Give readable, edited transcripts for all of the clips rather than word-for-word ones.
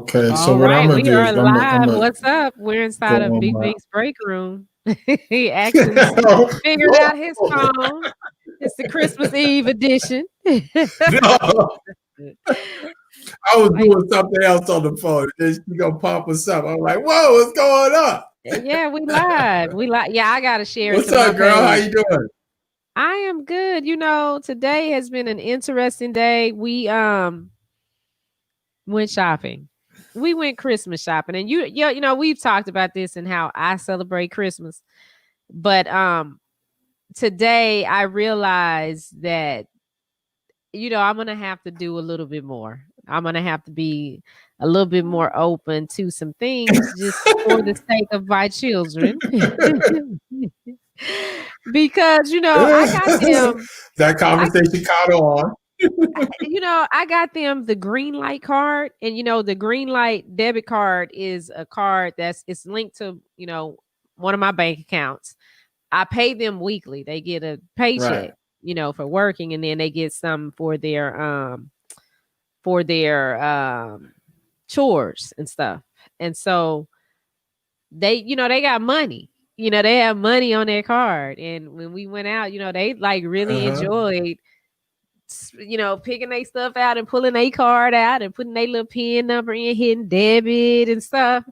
Okay, so All what I'm right, gonna we do is are I'm live. gonna What's up? We're go inside of on Big my. Big's break room. He actually figured out his phone. It's the Christmas Eve edition. No, I was Like, doing something else on the phone. Then she gonna pop us up. I'm like, whoa, what's going on? yeah, we live. We live. Yeah, I gotta share it What's to my up, girl? How page. you doing? I am good. Today has been an interesting day. We went shopping. We went Christmas shopping, and we've talked about this and how I celebrate Christmas. But today I realized that I'm gonna have to do a little bit more. I'm gonna have to be a little bit more open to some things just for the sake of my children. Because I got them. That I conversation caught on. I got them the green light card, and the green light debit card is a card it's linked to one of my bank accounts. I pay them weekly. They get a Right. paycheck, for working, and then they get some for their chores and stuff. And so they got money. They have money on their card. And when we went out, they like really enjoyed picking their stuff out and pulling their card out and putting their little PIN number in, hitting debit and stuff.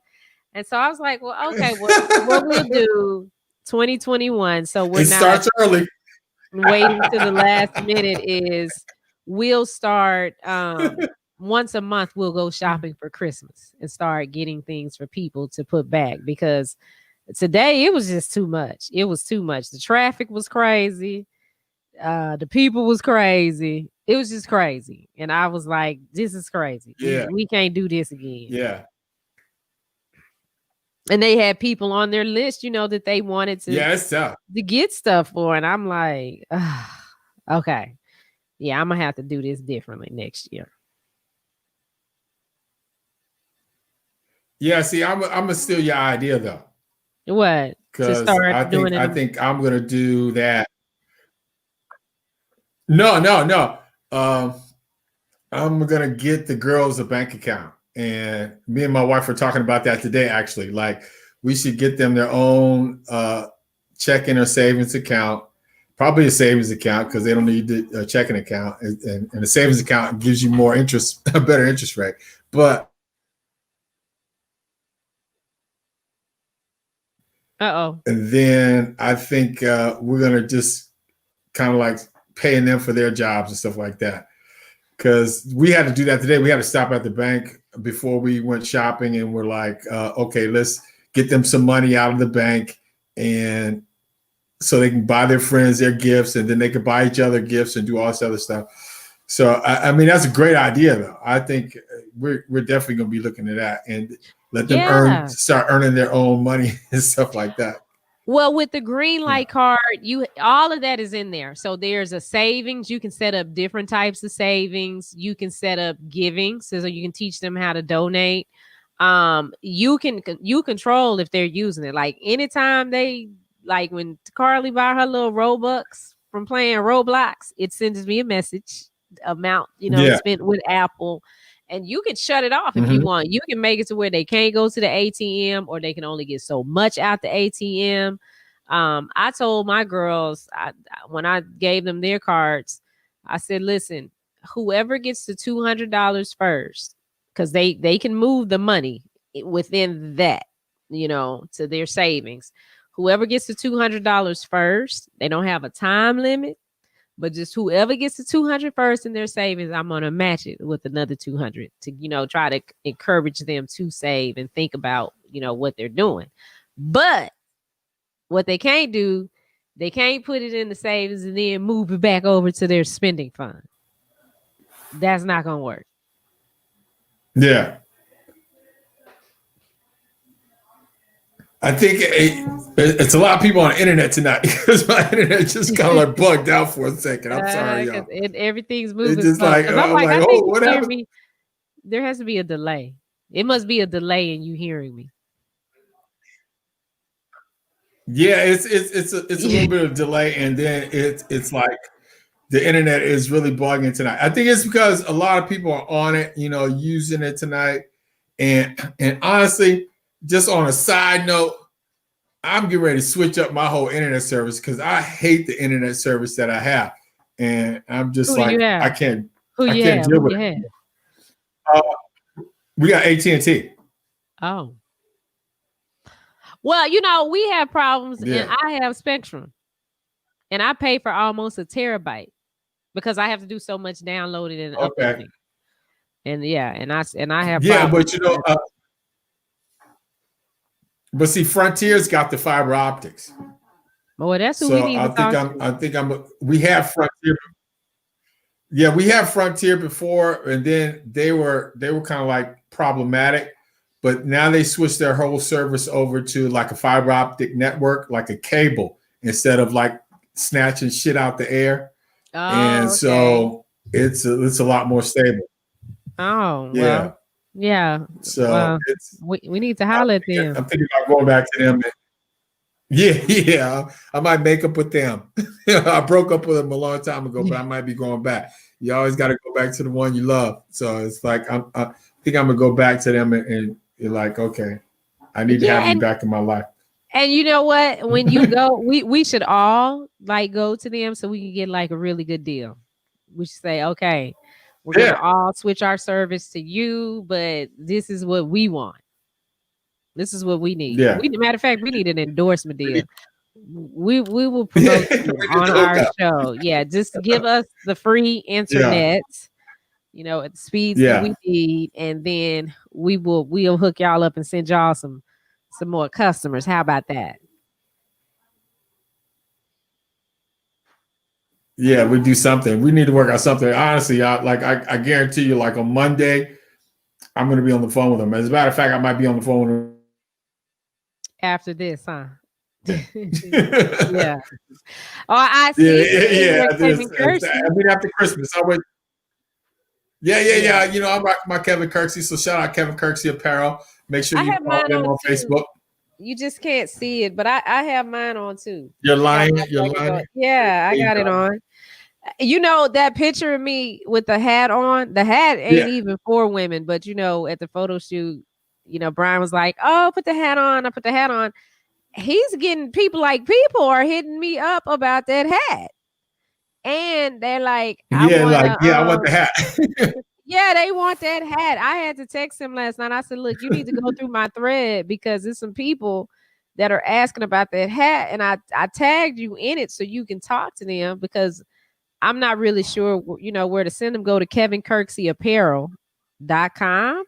And so I was like, well, okay, what we'll do 2021. So we're It not starts early. waiting to the last minute is we'll start once a month we'll go shopping for Christmas and start getting things for people to put back, because today it was just too much. It was too much. The traffic was crazy. The people was crazy. It was just crazy. And I was like, this is crazy. Yeah. We can't do this again. Yeah. And they had people on their list, that they wanted it's tough. to get stuff for. And I'm like, okay. Yeah, I'm going to have to do this differently next year. Yeah, see, I'm gonna steal your idea though. What? Because I think I'm gonna do that. No. I'm gonna get the girls a bank account. And me and my wife were talking about that today, actually. Like, we should get them their own checking or savings account, probably a savings account, because they don't need a checking account. And a savings account gives you more interest, a better interest rate. But and then I think we're gonna just kind of like paying them for their jobs and stuff like that. Because we had to do that today. We had to stop at the bank before we went shopping, and we're like, okay, let's get them some money out of the bank, and so they can buy their friends their gifts, and then they can buy each other gifts and do all this other stuff. So, I mean, that's a great idea, though. I think we're definitely going to be looking at that and let them start earning their own money and stuff like that. Well, with the green light card, all of that is in there. So there's a savings. You can set up different types of savings. You can set up giving, so you can teach them how to donate. You control if they're using it. Like anytime when Carly buy her little Robux from playing Roblox, it sends me a message amount spent with Apple. And you can shut it off if you want. You can make it to where they can't go to the ATM, or they can only get so much out the ATM. I told my girls, when I gave them their cards, I said, listen, whoever gets the $200 first, because they can move the money within that, to their savings. Whoever gets the $200 first, they don't have a time limit. But just whoever gets the 200 first in their savings, I'm going to match it with another 200 to, try to encourage them to save and think about, what they're doing. But what they can't do, they can't put it in the savings and then move it back over to their spending fund. That's not going to work. Yeah. I think it's a lot of people on the internet tonight, because my internet just kind of like bugged out for a second. I'm sorry, y'all. Everything's moving. It's just like, I'm like, I oh, what happened? Me. There has to be a delay. It must be a delay in you hearing me. Yeah, it's a little bit of delay, and then it's like the internet is really bugging tonight. I think it's because a lot of people are on it, using it tonight, And honestly, just on a side note, I'm getting ready to switch up my whole internet service because I hate the internet service that I have, and I'm just like I can't deal with it. We got AT&T. Oh, well, we have problems, and I have Spectrum, and I pay for almost a terabyte because I have to do so much downloading and uploading. And I have but but see, Frontier's got the fiber optics. Well, that's who we need to talk to. We have Frontier. Yeah, we have Frontier before, and then they were kind of like problematic, but now they switched their whole service over to like a fiber optic network, like a cable, instead of like snatching shit out the air. Oh, and so it's a lot more stable. Oh, well, yeah. So we need to holler at them. I'm thinking about going back to them. Yeah. I might make up with them. I broke up with them a long time ago, but I might be going back. You always got to go back to the one you love. So it's like I think I'm gonna go back to them, and you're like, okay, I need to have you back in my life. And you know what? When you go, we should all like go to them so we can get like a really good deal. We should say, okay, we're gonna all switch our service to you, but this is what we want. This is what we need. Yeah. Matter of fact, we need an endorsement deal. We will promote you on our show. Yeah, just give us the free internet, at the speeds that we need, and then we'll hook y'all up and send y'all some more customers. How about that? Yeah, we do something. We need to work out something. Honestly, I guarantee you, like on Monday, I'm going to be on the phone with them. As a matter of fact, I might be on the phone with them after this, huh? Yeah. Oh, I see. Yeah. I mean, after Christmas, I went. Yeah. I'm rocking my Kevin Kirksey. So shout out Kevin Kirksey Apparel. Make sure you follow them on Facebook. You just can't see it, but I have mine on too. You're lying. Yeah, I got it on. That picture of me with the hat on. The hat ain't even for women, but at the photo shoot, Brian was like, "Oh, put the hat on." I put the hat on. He's getting people are hitting me up about that hat, and they're like, I want the hat. Yeah, they want that hat. I had to text him last night. I said, "Look, you need to go through my thread because there's some people that are asking about that hat, and I tagged you in it so you can talk to them because I'm not really sure, where to send them. Go to KevinKirkseyApparel.com.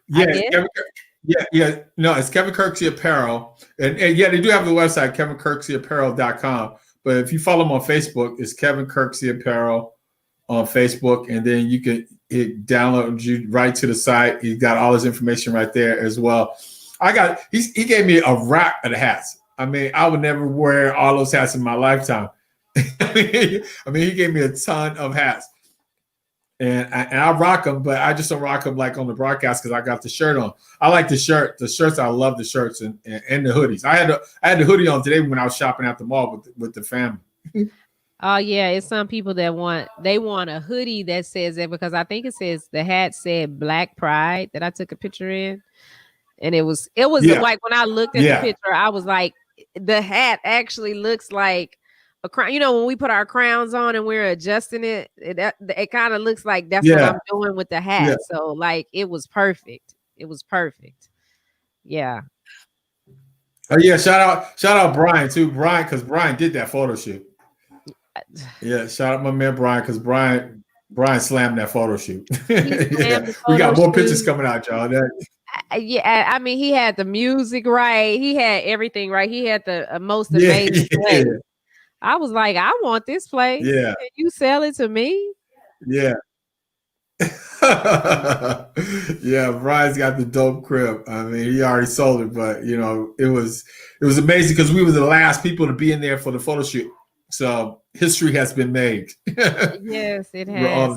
Yeah. No, it's Kevin Kirksey Apparel. And they do have the website, KevinKirkseyApparel.com. But if you follow them on Facebook, it's Kevin Kirksey Apparel on Facebook. And then you can download you right to the site. He's got all his information right there as well. He gave me a rack of the hats. I mean, I would never wear all those hats in my lifetime. I mean, he gave me a ton of hats. And I rock them, but I just don't rock them like on the broadcast because I got the shirt on. I like the shirt. The shirts, I love the shirts and the hoodies. I had the hoodie on today when I was shopping at the mall with the family. Oh yeah, it's some people that want a hoodie that says that because I think it says the hat said Black Pride that I took a picture in, and it was like when I looked at the picture, I was like, the hat actually looks like a crown. When we put our crowns on and we're adjusting it, it kind of looks like that's what I'm doing with the hat. Yeah. So like it was perfect. It was perfect. Yeah. Oh yeah, shout out Brian too. Because Brian did that photo shoot. Yeah, shout out my man Brian because Brian slammed that photo shoot. We got more pictures coming out, y'all. Yeah, I mean he had the music right. He had everything right. He had the most amazing place. I was like, I want this place. Yeah. Can you sell it to me? Yeah. Yeah, Brian's got the dope crib. I mean, he already sold it, but it was amazing because we were the last people to be in there for the photo shoot. So history has been made. Yes, it has.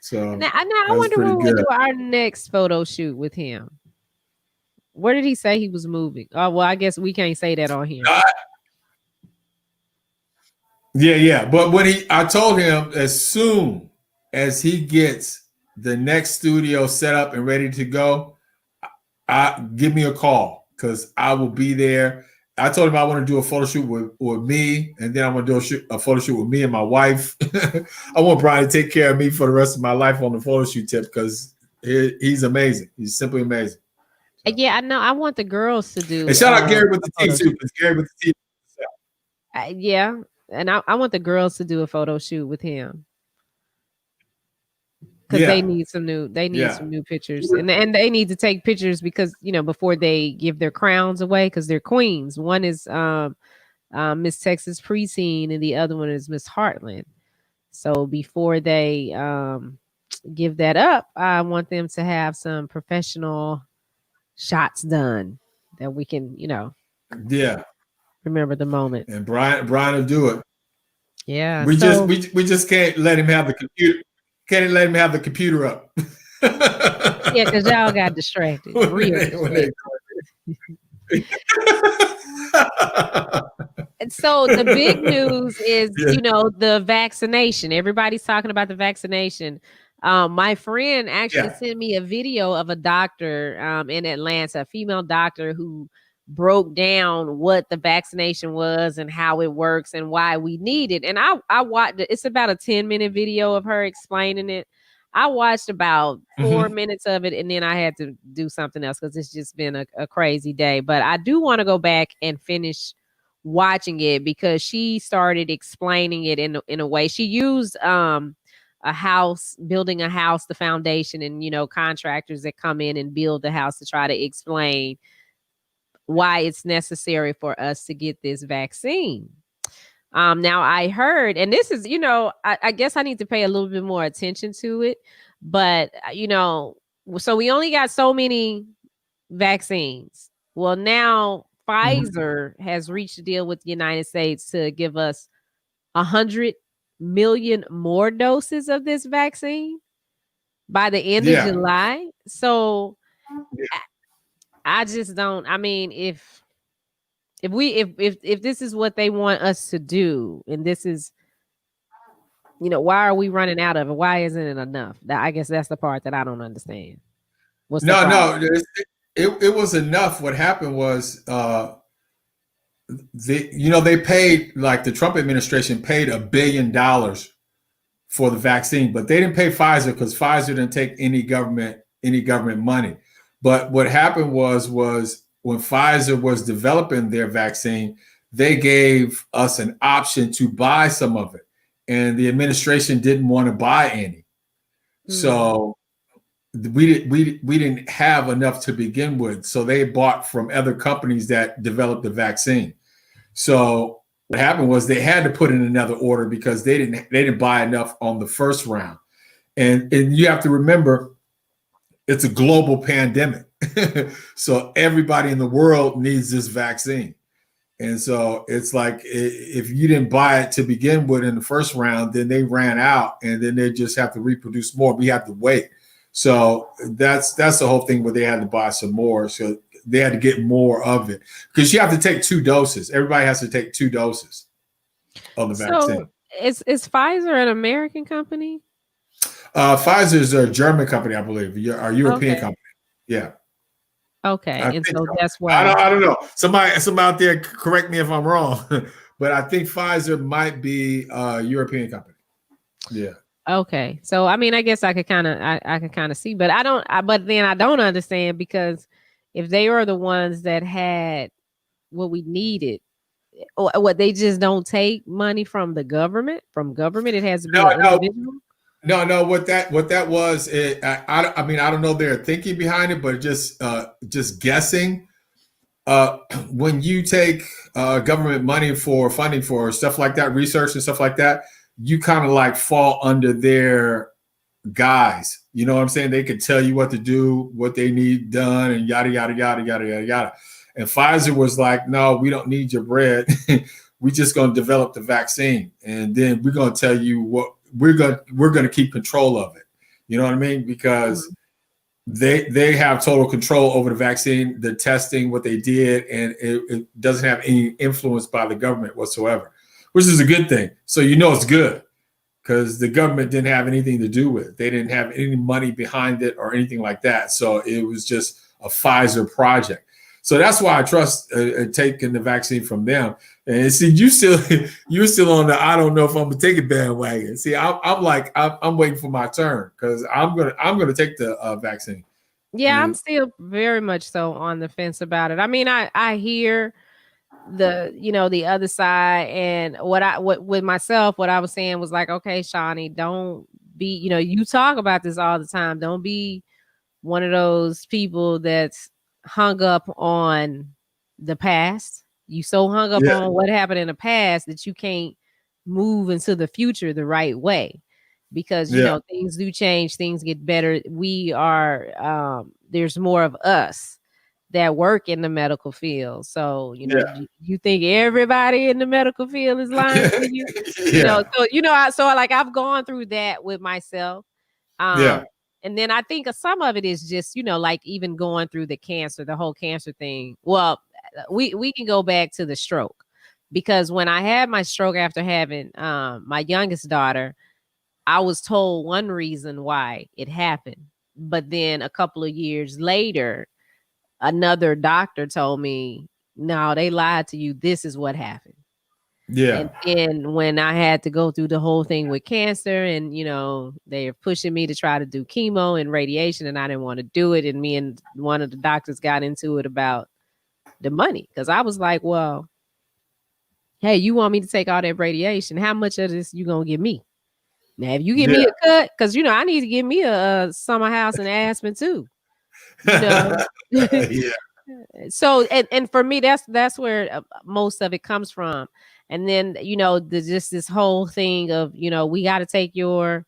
So now I wonder when we'll do our next photo shoot with him. Where did he say he was moving? Oh, well, I guess we can't say that on here. Yeah. But I told him as soon as he gets the next studio set up and ready to go, give me a call because I will be there. I told him I want to do a photo shoot with me, and then I'm going to do a photo shoot with me and my wife. I want Brian to take care of me for the rest of my life on the photo shoot tip because he's amazing. He's simply amazing. So. Yeah, I know. I want the girls to do. And shout out Gary with the T too. Gary with the T. Yeah, and I want the girls to do a photo shoot with him. Because they need some new pictures, and they need to take pictures because before they give their crowns away because they're queens. One is Miss Texas Preteen, and the other one is Miss Heartland. So before they give that up, I want them to have some professional shots done that we can remember the moment. And Brian will do it. Yeah, we just can't let him have the computer. Can't let him have the computer up. Yeah, because y'all got distracted. And so the big news is, the vaccination. Everybody's talking about the vaccination. My friend actually sent me a video of a doctor in Atlanta, a female doctor who broke down what the vaccination was and how it works and why we need it. And I watched it. It's about a 10-minute video of her explaining it. I watched about 4 minutes of it, and then I had to do something else because it's just been a crazy day. But I do want to go back and finish watching it because she started explaining it in a way. She used building a house, the foundation, and contractors that come in and build the house to try to explain why it's necessary for us to get this vaccine. Now I heard, and this is, I guess I need to pay a little bit more attention to it, but so we only got so many vaccines. Well, now Pfizer has reached a deal with the United States to give us 100 million more doses of this vaccine by the end of July. So I just don't. I mean, if this is what they want us to do, and this is, why are we running out of it? Why isn't it enough? I guess that's the part that I don't understand. It was enough. What happened was, they paid, like the Trump administration paid $1 billion for the vaccine, but they didn't pay Pfizer because Pfizer didn't take any government money. But what happened was when Pfizer was developing their vaccine, they gave us an option to buy some of it, and the administration didn't want to buy any. So we didn't have enough to begin with. So they bought from other companies that developed the vaccine. So what happened was they had to put in another order because they didn't buy enough on the first round. And you have to remember, it's a global pandemic. So everybody in the world needs this vaccine. And so it's like, if you didn't buy it to begin with in the first round, then they ran out, and then they just have to reproduce more. We have to wait. So that's the whole thing where they had to buy some more. So they had to get more of it because you have to take 2 doses. Everybody has to take 2 doses of the vaccine. So is Pfizer an American company? Pfizer is a German company, I believe, a European company. Yeah. Okay, and so that's why I don't know. Somebody out there correct me if I'm wrong, but I think Pfizer might be a European company. Yeah. Okay, so I mean, I guess I could kind of see, but I don't. But then I don't understand because if they are the ones that had what we needed, or what they just don't take money from the government. From government, it has to be individual. No. What that was, I mean, I don't know their thinking behind it, but just guessing. When you take government money for funding for stuff like that, research and stuff like that, you kind of like fall under their guise. You know what I'm saying? They could tell you what to do, what they need done, and yada yada yada yada yada yada. And Pfizer was like, no, we don't need your bread. We're just going to develop the vaccine, and then we're going to tell you what we're going to keep control of it. You know what I mean? Because they have total control over the vaccine, the testing, what they did, and it doesn't have any influence by the government whatsoever, which is a good thing. So it's good because the government didn't have anything to do with it. They didn't have any money behind it or anything like that. So it was just a Pfizer project. So that's why I trust taking the vaccine from them. And see, you're still on the I don't know if I'm gonna take a bandwagon. See, I'm waiting for my turn because I'm gonna take the vaccine. Yeah, I'm still very much so on the fence about it. I mean, I hear the other side, and what with myself, what I was saying was like, okay, Shawnee, don't be, you talk about this all the time. Don't be one of those people that's hung up on the past. You so hung up on what happened in the past that you can't move into the future the right way, because things do change, things get better. We are there's more of us that work in the medical field. So, you think everybody in the medical field is lying to you? So I've gone through that with myself. And then I think some of it is just, like even going through the whole cancer thing. Well, we can go back to the stroke, because when I had my stroke after having my youngest daughter, I was told one reason why it happened. But then a couple of years later, another doctor told me, no, they lied to you. This is what happened. Yeah. And when I had to go through the whole thing with cancer, and they're pushing me to try to do chemo and radiation, and I didn't want to do it. And me and one of the doctors got into it about the money, because I was like, well, hey, you want me to take all that radiation? How much of this you gonna give me? Now, if you give me a cut, because I need to give me a summer house in Aspen too. So and for me, that's where most of it comes from. And then just this whole thing of we got to take your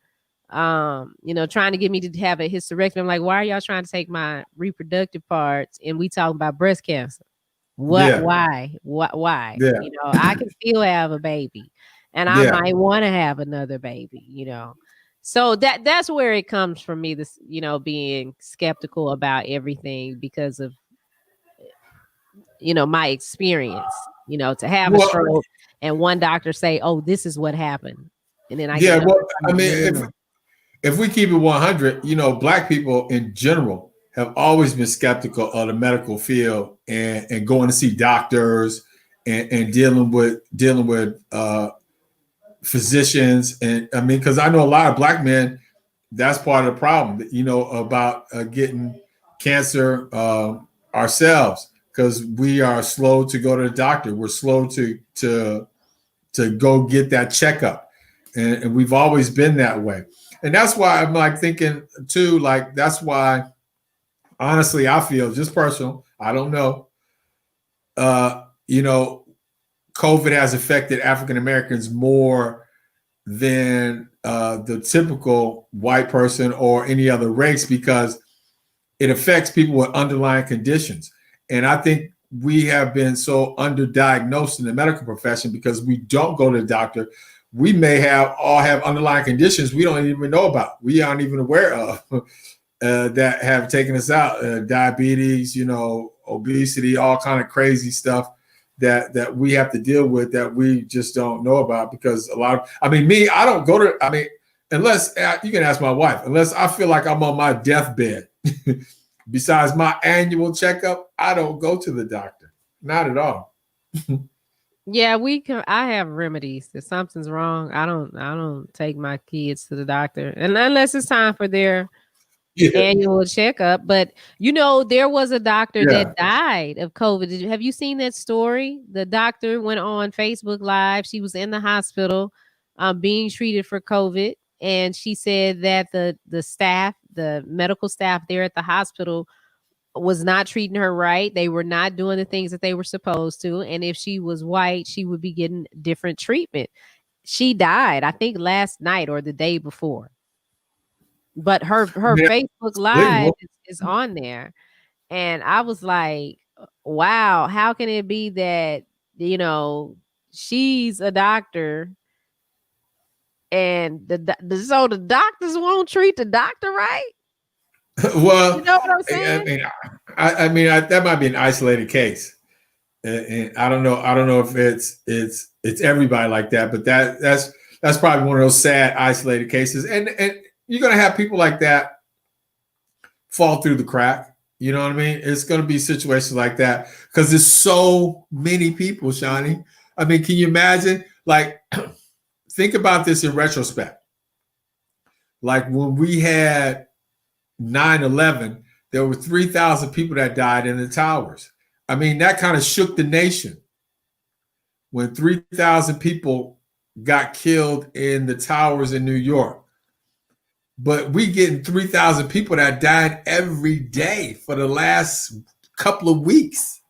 trying to get me to have a hysterectomy. I'm like, why are y'all trying to take my reproductive parts? And we talking about breast cancer. Why? Yeah. I can still have a baby, and I might want to have another baby. So that's where it comes from me, this being skeptical about everything because of my experience, to have a stroke and one doctor say, oh, this is what happened. And then if we keep it 100, Black people in general have always been skeptical of the medical field and going to see doctors and dealing with physicians. And I mean, because I know a lot of Black men, that's part of the problem, about getting cancer ourselves, because we are slow to go to the doctor. We're slow to go get that checkup. And we've always been that way. And that's why I'm like thinking too, like, that's why, honestly, I feel, just personal, I don't know, COVID has affected African Americans more than the typical white person or any other race, because it affects people with underlying conditions. And I think we have been so underdiagnosed in the medical profession because we don't go to the doctor. We may all have underlying conditions we don't even know about. We aren't even aware of that have taken us out. Diabetes, obesity, all kind of crazy stuff that we have to deal with that we just don't know about, because I don't go to, unless you can ask my wife, unless I feel like I'm on my deathbed. Besides my annual checkup, I don't go to the doctor. Not at all. Yeah, I have remedies. If something's wrong, I don't take my kids to the doctor, and unless it's time for their annual checkup. But there was a doctor that died of COVID. Have you seen that story? The doctor went on Facebook Live. She was in the hospital being treated for COVID. And she said that the medical staff there at the hospital was not treating her right. They were not doing the things that they were supposed to. And if she was white, she would be getting different treatment. She died, I think, last night or the day before. But her Facebook Live is on there. And I was like, wow, how can it be that, she's a doctor and so the doctors won't treat the doctor right? Well, you know what I'm saying? I mean, that might be an isolated case, and I don't know if it's everybody like that, but that's probably one of those sad isolated cases, and you're gonna have people like that fall through the crack. You know what I mean? It's going to be situations like that because there's so many people, Shawnee. I mean, can you imagine? Like, think about this in retrospect. Like when we had 9/11, there were 3,000 people that died in the towers. I mean, that kind of shook the nation when 3,000 people got killed in the towers in New York. But we getting 3,000 people that died every day for the last couple of weeks.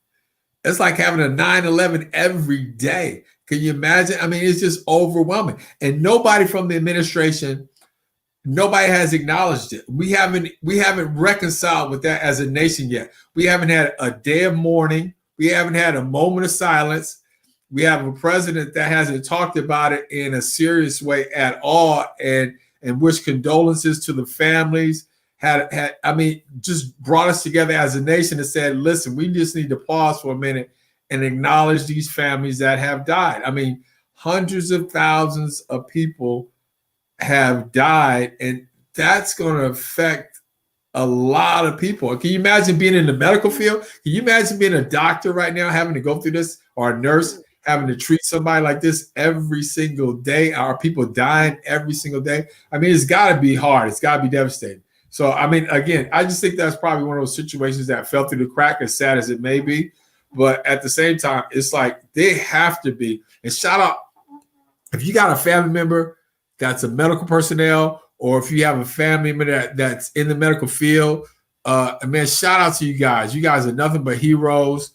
It's like having a 9/11 every day. Can you imagine? I mean, it's just overwhelming. And nobody from the administration, nobody has acknowledged it. We haven't reconciled with that as a nation yet. We haven't had a day of mourning. We haven't had a moment of silence. We have a president that hasn't talked about it in a serious way at all, and wish condolences to the families. Just brought us together as a nation and said, listen, we just need to pause for a minute and acknowledge these families that have died. I mean, hundreds of thousands of people have died, and that's going to affect a lot of people. Can you imagine being in the medical field? Can you imagine being a doctor right now, having to go through this, or a nurse having to treat somebody like this every single day? Are people dying every single day? I mean, it's got to be hard. It's got to be devastating. So, I mean, again, I just think that's probably one of those situations that fell through the crack, as sad as it may be. But at the same time, it's like they have to be. And shout out, if you got a family member that's a medical personnel, or if you have a family member that's in the medical field, man, shout out to you guys. You guys are nothing but heroes.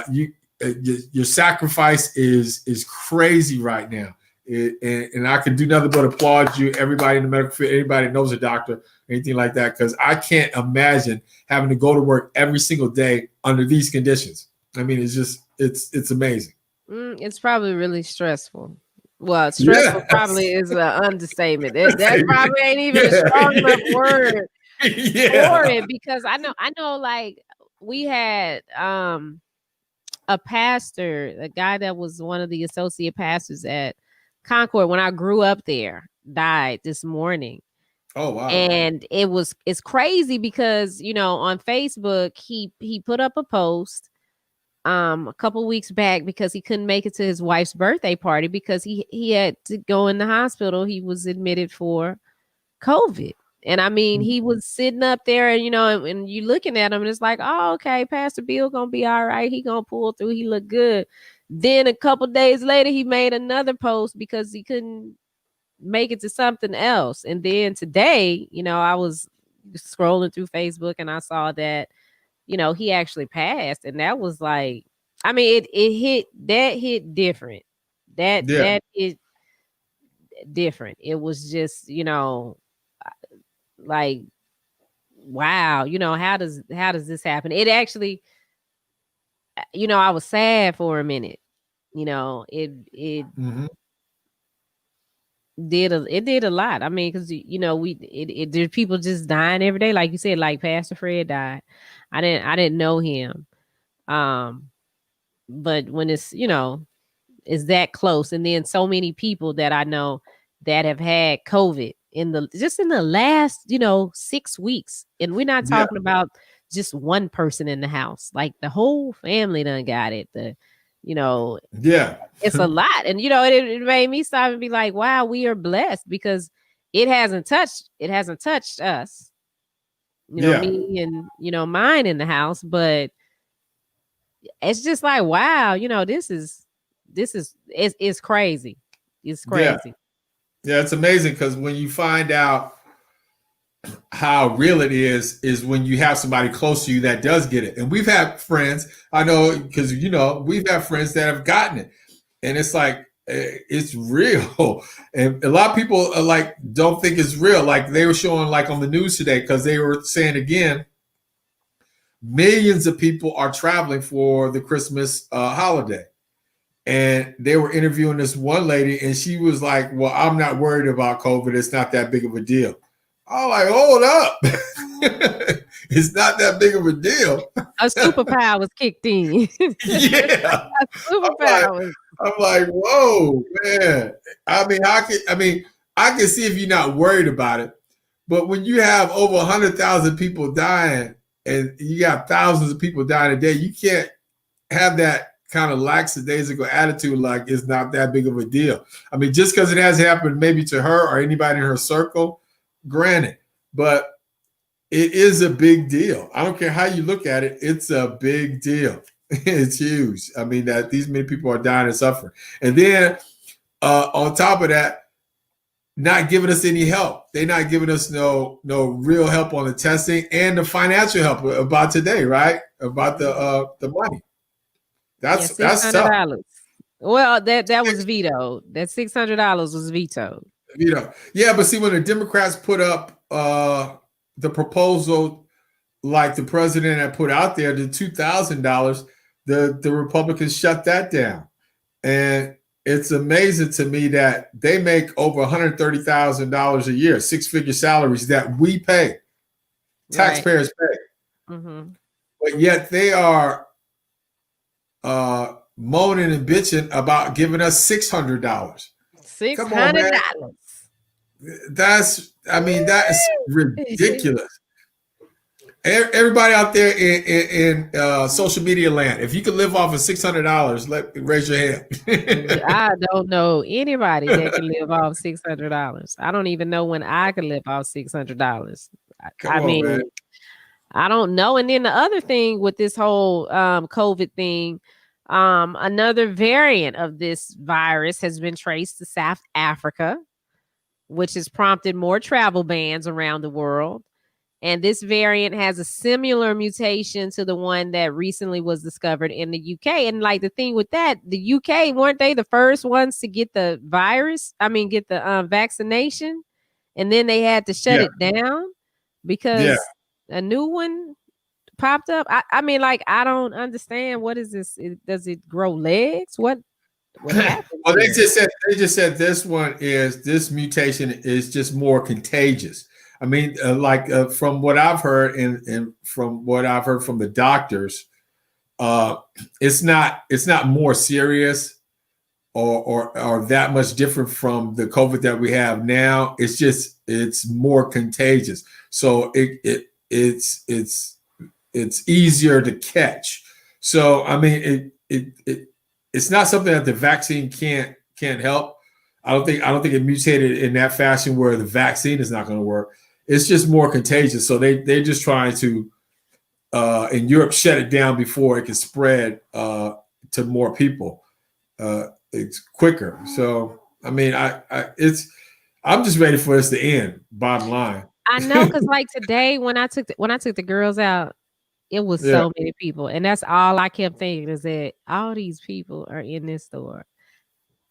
Your sacrifice is crazy right now. And I can do nothing but applaud you, everybody in the medical field, anybody that knows a doctor, anything like that, because I can't imagine having to go to work every single day under these conditions. I mean, it's amazing. It's probably really stressful. Well, stressful probably is an understatement. That probably ain't even a strong enough word for it, because I know like we had a pastor, a guy that was one of the associate pastors at Concord when I grew up there, died this morning. Oh wow. And it's crazy because, you know, on Facebook he put up a post a couple weeks back because he couldn't make it to his wife's birthday party because he had to go in the hospital. He was admitted for COVID. And I mean, he was sitting up there and, you know, and you looking at him and it's like, oh, okay, Pastor Bill gonna be all right. He gonna pull through. He looked good. Then a couple days later, he made another post because he couldn't make it to something else. And then today, you know, I was scrolling through Facebook and I saw that, you know, he actually passed. And that was like, I mean, it hit different. That hit different. It was just, you know, like, wow, you know, how does this happen? It actually, you know, I was sad for a minute. You know, it did a lot. I mean, because, you know, there's people just dying every day, like you said, like Pastor Fred died. I didn't know him, but when it's, you know, it's that close, and then so many people that I know that have had COVID in the last, you know, 6 weeks, and we're not talking about just one person in the house, like the whole family done got it. You know, it's a lot. And, you know, it made me stop and be like, wow, we are blessed because it hasn't touched us, you know, me and, you know, mine in the house, but it's just like, wow, you know, it's crazy. It's crazy. Yeah, it's amazing because when you find out how real it is when you have somebody close to you that does get it. And we've had friends, I know, because, you know, we've had friends that have gotten it. And it's like, it's real. And a lot of people are like, don't think it's real. Like they were showing like on the news today, because they were saying again, millions of people are traveling for the Christmas holiday. And they were interviewing this one lady and she was like, well, I'm not worried about COVID. It's not that big of a deal. I'm like, hold up. It's not that big of a deal. A superpower was kicked in. Yeah. A superpower. I'm like, whoa, man. I mean, I can see if you're not worried about it. But when you have over 100,000 people dying and you got thousands of people dying a day. You can't have that kind of lackadaisical attitude like it's not that big of a deal. I mean, just because it has happened maybe to her or anybody in her circle, granted, but it is a big deal. I don't care how you look at it, it's a big deal. It's huge. I mean, that these many people are dying and suffering. And then on top of that, not giving us any help. They're not giving us no real help on the testing and the financial help about today, right? About the money. That's $600. Well, that was vetoed. That $600 was vetoed. Yeah, but see, when the Democrats put up the proposal, like the president had put out there, the $2,000, the Republicans shut that down. And it's amazing to me that they make over $130,000 a year, six-figure salaries that we pay, taxpayers pay. Mm-hmm. But yet they are moaning and bitching about giving us $600. $600. That is ridiculous. Everybody out there in social media land, if you could live off of $600, raise your hand. I don't know anybody that can live off $600. I don't even know when I could live off $600. I mean, man. I don't know. And then the other thing with this whole COVID thing, another variant of this virus has been traced to South Africa, which has prompted more travel bans around the world. And this variant has a similar mutation to the one that recently was discovered in the UK. And like the thing with that, the UK, weren't they the first ones to get the virus? I mean, get the vaccination. And then they had to shut it down because a new one popped up. I mean, like, I don't understand. What is this? Does it grow legs? What happened? Well, they just said this mutation is just more contagious. I mean, from what I've heard and from what I've heard from the doctors, it's not more serious or that much different from the COVID that we have now. It's more contagious. So it's easier to catch. So I mean, it's not something that the vaccine can't help. I don't think it mutated in that fashion where the vaccine is not going to work. It's just more contagious. So they're just trying to, in Europe, shut it down before it can spread to more people. It's quicker. So, I mean, I'm just ready for this to end, bottom line. I know, because like today when I took the girls out, it was so many people. And that's all I kept thinking is that all these people are in this store.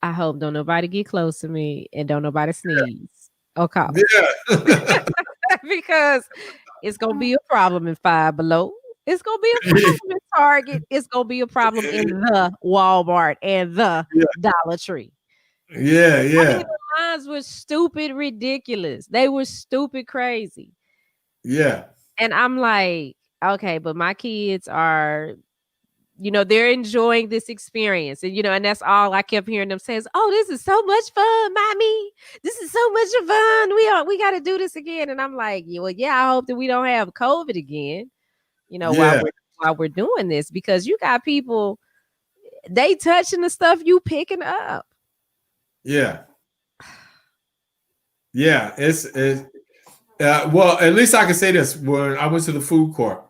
I hope don't nobody get close to me and don't nobody sneeze. Okay. Yeah. Because it's gonna be a problem in Five Below. It's gonna be a problem in Target. It's gonna be a problem in the Walmart and the Dollar Tree. Yeah. I mean, the lines were stupid, ridiculous. They were stupid, crazy. Yeah. And I'm like, okay, but my kids are, they're enjoying this experience. And, and that's all I kept hearing them say is, oh, this is so much fun, mommy. This is so much fun. We got to do this again. And I'm like, I hope that we don't have COVID again, while we're doing this, because you got people, they touching the stuff you picking up. Yeah. Yeah. Well, at least I can say this. When I went to the food court,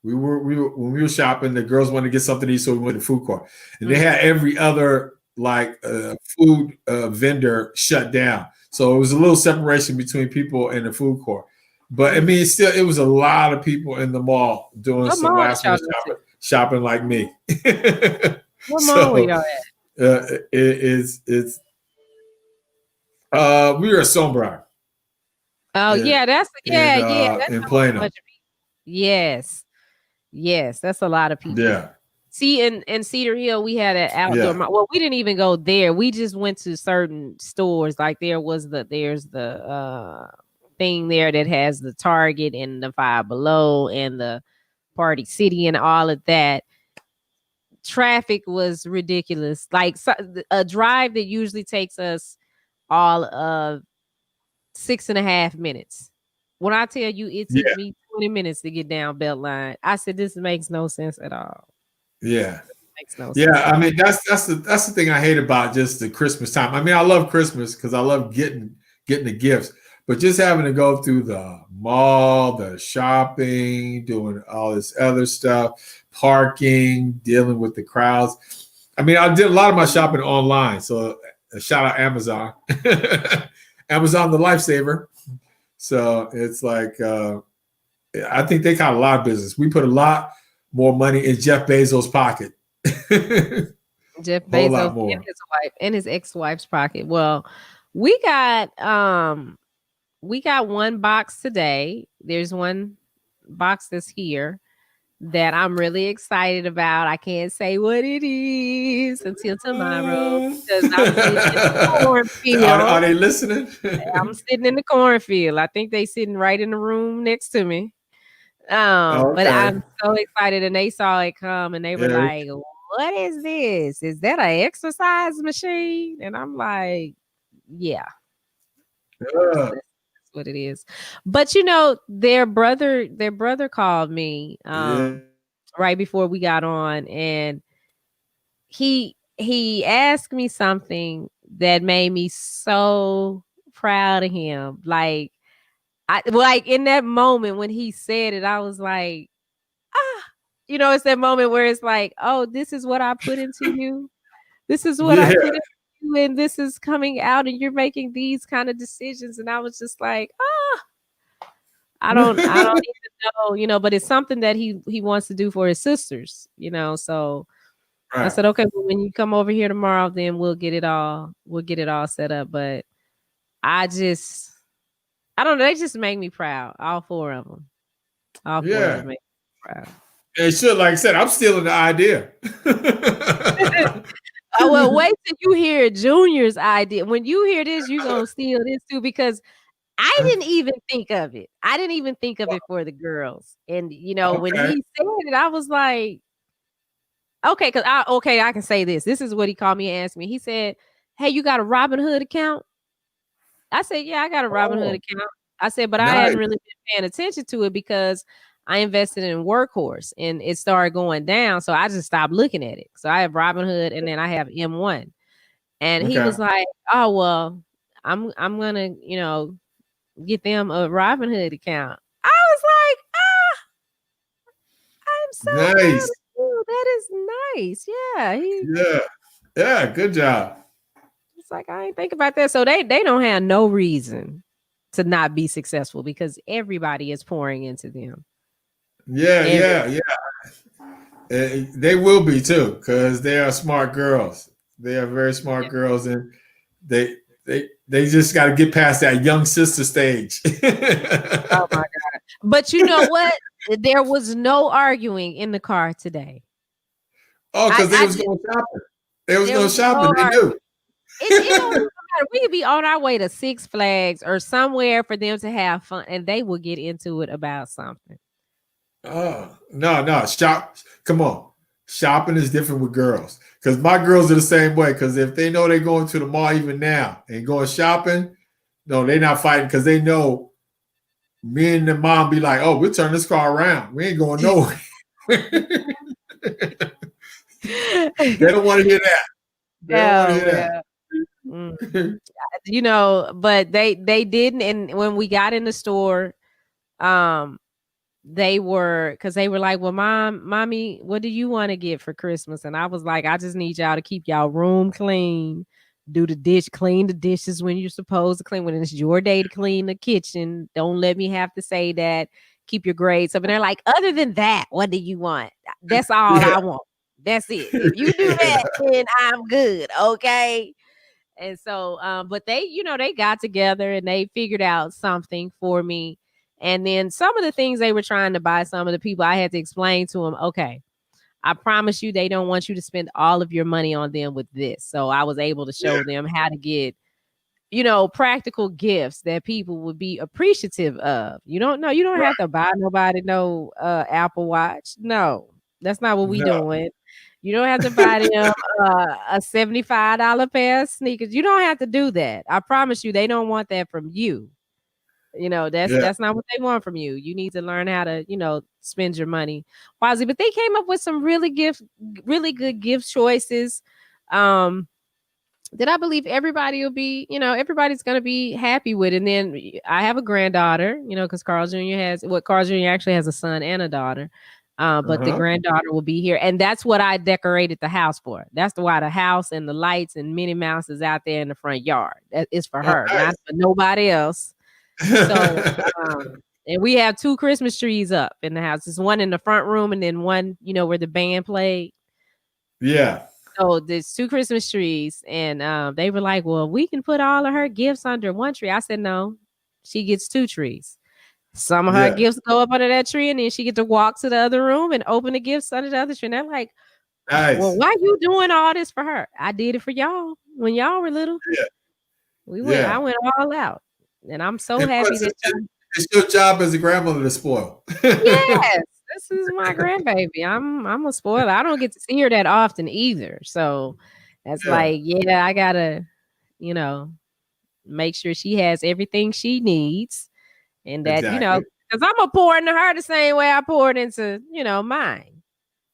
when we were shopping, the girls wanted to get something to eat, so we went to the food court, and they had every other food vendor shut down. So it was a little separation between people in the food court. But I mean, it was a lot of people in the mall doing some last minute shopping like me. What mall were y'all at? We were at Stonebriar. Oh yeah, that's in Plano. Yes, that's a lot of people. Yeah. See, in Cedar Hill, we had an outdoor mall. Well, we didn't even go there. We just went to certain stores. Like there's the thing there that has the Target and the Five Below and the Party City and all of that. Traffic was ridiculous. Like a drive that usually takes us all of 6.5 minutes. When I tell you it took me 20 minutes to get down Beltline. I said, this makes no sense at all. Yeah. Makes no Yeah, sense. I mean that's the thing I hate about just the Christmas time. I mean, I love Christmas because I love getting the gifts, but just having to go through the mall, the shopping, doing all this other stuff, parking, dealing with the crowds. I mean, I did a lot of my shopping online, so shout out Amazon, Amazon the lifesaver. So it's like I think they got a lot of business. We put a lot more money in Jeff Bezos' pocket. Jeff Whole lot Bezos more. and his wife and his ex-wife's pocket. Well, we got one box today. There's one box that's here that I'm really excited about. I can't say what it is until tomorrow because I'm sitting in the cornfield. Are they listening? I'm sitting in the cornfield. I think they sitting right in the room next to me. But I'm so excited, and they saw it come, and they were like, "What is this? Is that an exercise machine?" And I'm like, "Yeah, that's what it is." But you know, their brother called me right before we got on, and he asked me something that made me so proud of him. Like in that moment when he said it, I was like, you know, it's that moment where it's like, oh, this is what I put into you. This is what I put into you, and this is coming out, and you're making these kind of decisions. And I was just like, I don't even know, you know, but it's something that he wants to do for his sisters, you know. So I said, okay, well, when you come over here tomorrow, then we'll get it all set up. But I don't know, they just make me proud. All four of them. All four of them make me proud. It should, like I said, I'm stealing the idea. Well, wait till you hear Junior's idea. When you hear this, you're gonna steal this too, because I didn't even think of it. I didn't even think of it for the girls. And you know, when he said it, I was like, okay, I can say this. This is what he called me and asked me. He said, "Hey, you got a Robinhood account?" I said, "Yeah, I got a Robinhood account." I said, but I hadn't really been paying attention to it because I invested in Workhorse and it started going down. So I just stopped looking at it. So I have Robinhood and then I have M1. And he was like, "Oh, well, I'm gonna, you know, get them a Robinhood account." I was like, I'm so nice. That is nice. Yeah. Yeah, good job. It's like, I ain't think about that. So they don't have no reason to not be successful because everybody is pouring into them. Yeah. They will be too, because they are smart girls. They are very smart girls, and they just got to get past that young sister stage. Oh my God. But you know what? There was no arguing in the car today. Oh, because they was going shopping. There was no shopping. They knew. It don't matter. We could be on our way to Six Flags or somewhere for them to have fun, and they will get into it about something. Oh, no. Come on. Shopping is different with girls. Because my girls are the same way. Because if they know they're going to the mall even now and going shopping, no, they're not fighting because they know me and the mom be like, "Oh, we'll turn this car around. We ain't going nowhere." They don't want to hear that. They don't want to hear that. You know, but they didn't. And when we got in the store, they were like, "Well, mommy, what do you want to get for Christmas?" And I was like, "I just need y'all to keep y'all room clean, clean the dishes when you're supposed to clean, when it's your day to clean the kitchen. Don't let me have to say that. Keep your grades up." And they're like, "Other than that, what do you want?" That's all I want. That's it. If you do that, then I'm good. Okay. And so, but they, you know, they got together and they figured out something for me. And then some of the things they were trying to buy, some of the people, I had to explain to them, okay, I promise you, they don't want you to spend all of your money on them with this. So I was able to show them how to get, you know, practical gifts that people would be appreciative of. You don't have to buy nobody no Apple Watch. No, that's not what we doing. You don't have to buy them a $75 pair of sneakers. You don't have to do that. I promise you, they don't want that from you. That's not what they want from you. You need to learn how to, spend your money wisely. But they came up with some really good gift choices. That I believe everybody will be, everybody's going to be happy with. And then I have a granddaughter, because Carl Jr. actually has a son and a daughter. But the granddaughter will be here. And that's what I decorated the house for. That's why the house and the lights and Minnie Mouse is out there in the front yard. That is for her, not for nobody else. So, and we have 2 Christmas trees up in the house. There's one in the front room and then one, where the band played. Yeah. So there's 2 Christmas trees, and they were like, well, we can put all of her gifts under one tree. I said, no, she gets 2 trees. Some of her gifts go up under that tree, and then she get to walk to the other room and open the gifts under the other tree. And they're like, nice. Well, why you doing all this for her? I did it for y'all when y'all were little. Yeah. I went all out, and I'm so happy that it's your job as a grandmother to spoil. Yes. This is my grandbaby. I'm a spoiler. I don't get to see her that often either. So that's I gotta, make sure she has everything she needs. And that, because I'm gonna pour into her the same way I poured into, mine.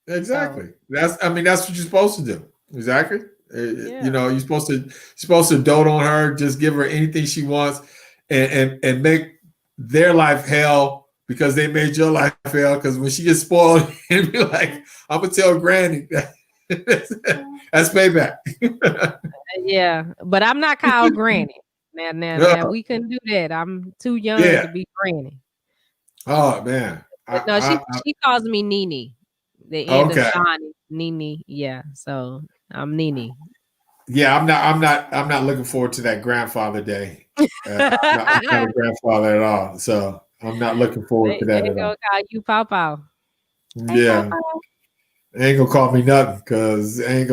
Exactly. So, that's what you're supposed to do. Exactly. You're supposed to dote on her, just give her anything she wants and make their life hell. Because they made your life hell. Because when she gets spoiled, and be like, I'm gonna tell Granny that's payback. Yeah, but I'm not called Granny. Now, we couldn't do that. I'm too young to be Granny. Oh man, she calls me Nene. The end of Shawnee, Nene. Yeah, so I'm Nene. Yeah, I'm not looking forward to that grandfather day. I'm not a grandfather at all. So. I'm not looking forward to that. They gonna call you Pawpaw. Yeah. They ain't gonna call me nothing because it ain't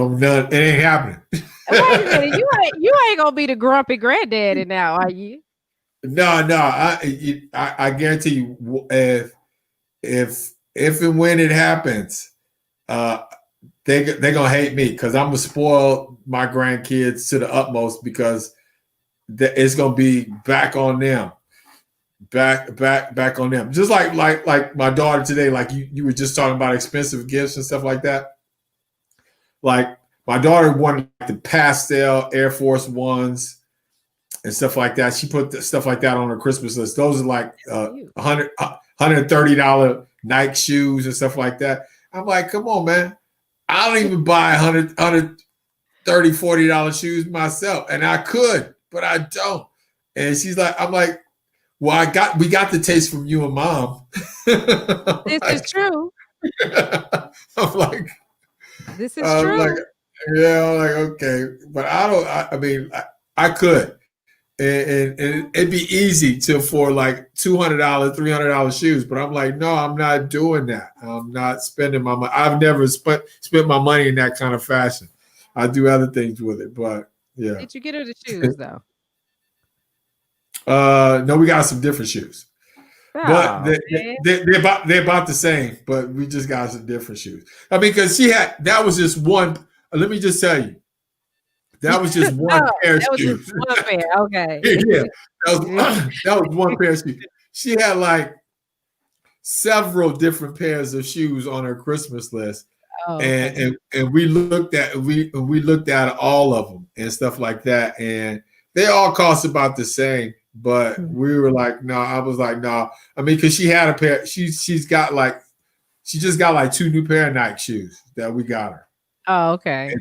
happening. Wait a minute, you ain't gonna be the grumpy granddaddy now, are you? No. I guarantee you, if and when it happens, they gonna hate me because I'm gonna spoil my grandkids to the utmost because it's gonna be back on them. Back on them. Just like my daughter today, like you were just talking about expensive gifts and stuff like that. Like my daughter wanted the pastel Air Force Ones and stuff like that. She put stuff like that on her Christmas list. Those are like $130 Nike shoes and stuff like that. I'm like, come on, man. I don't even buy $130, $40 shoes myself. And I could, but I don't. And she's like, I'm like, well, we got the taste from you and Mom. This is true. I'm like, this is true. I'm like, okay, but I could, and it'd be easy to afford like $200, $300 shoes. But I'm like, no, I'm not doing that. I'm not spending my money. I've never spent my money in that kind of fashion. I do other things with it, but yeah. Did you get her the shoes though? No, we got some different shoes, but they're about the same. But we just got some different shoes. I mean, because that was just one. Let me just tell you, that was just one pair of shoes. Just one pair, okay. Yeah, that was one pair of shoes. She had like several different pairs of shoes on her Christmas list, and we looked at all of them and stuff like that, and they all cost about the same. But we were like, no. I was like, no. I mean, because she had a pair. She just got like 2 new pair of Nike shoes that we got her. Oh, okay.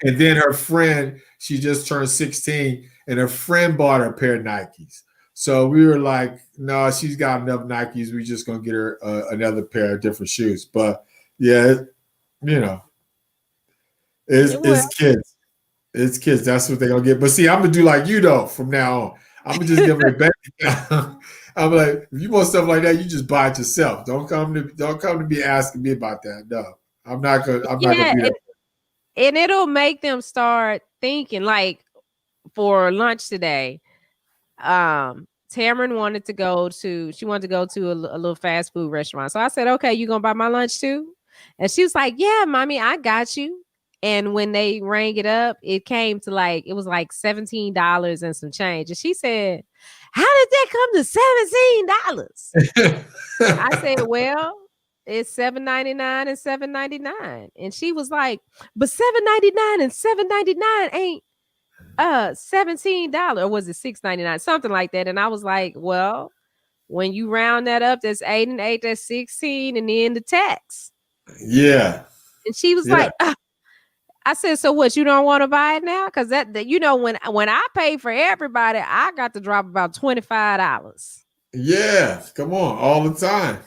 And then her friend, she just turned 16, and her friend bought her a pair of Nikes. So we were like, no, she's got enough Nikes. We're just gonna get her another pair of different shoes. But yeah, it's kids. It's kids. That's what they're gonna get. But see, I'm gonna do like you though from now on. I'm gonna just give them a bank account. I'm like, if you want stuff like that, you just buy it yourself. Don't come to be asking me about that. No, I'm not gonna do that. And it'll make them start thinking. Like for lunch today, Tamron wanted to go to a little fast food restaurant. So I said, okay, you gonna buy my lunch too? And she was like, yeah, mommy, I got you. And when they rang it up, it came to it was like $17 and some change. And she said, how did that come to $17? I said, well, it's $7.99 and $7.99. And she was like, but $7.99 and $7.99 ain't $17, or was it $6.99? Something like that. And I was like, well, when you round that up, that's 8 and 8, that's 16, and then the tax. Yeah. And she was like, I said, so what, you don't want to buy it now? Because that when I pay for everybody, I got to drop about $25. Yeah, come on, all the time.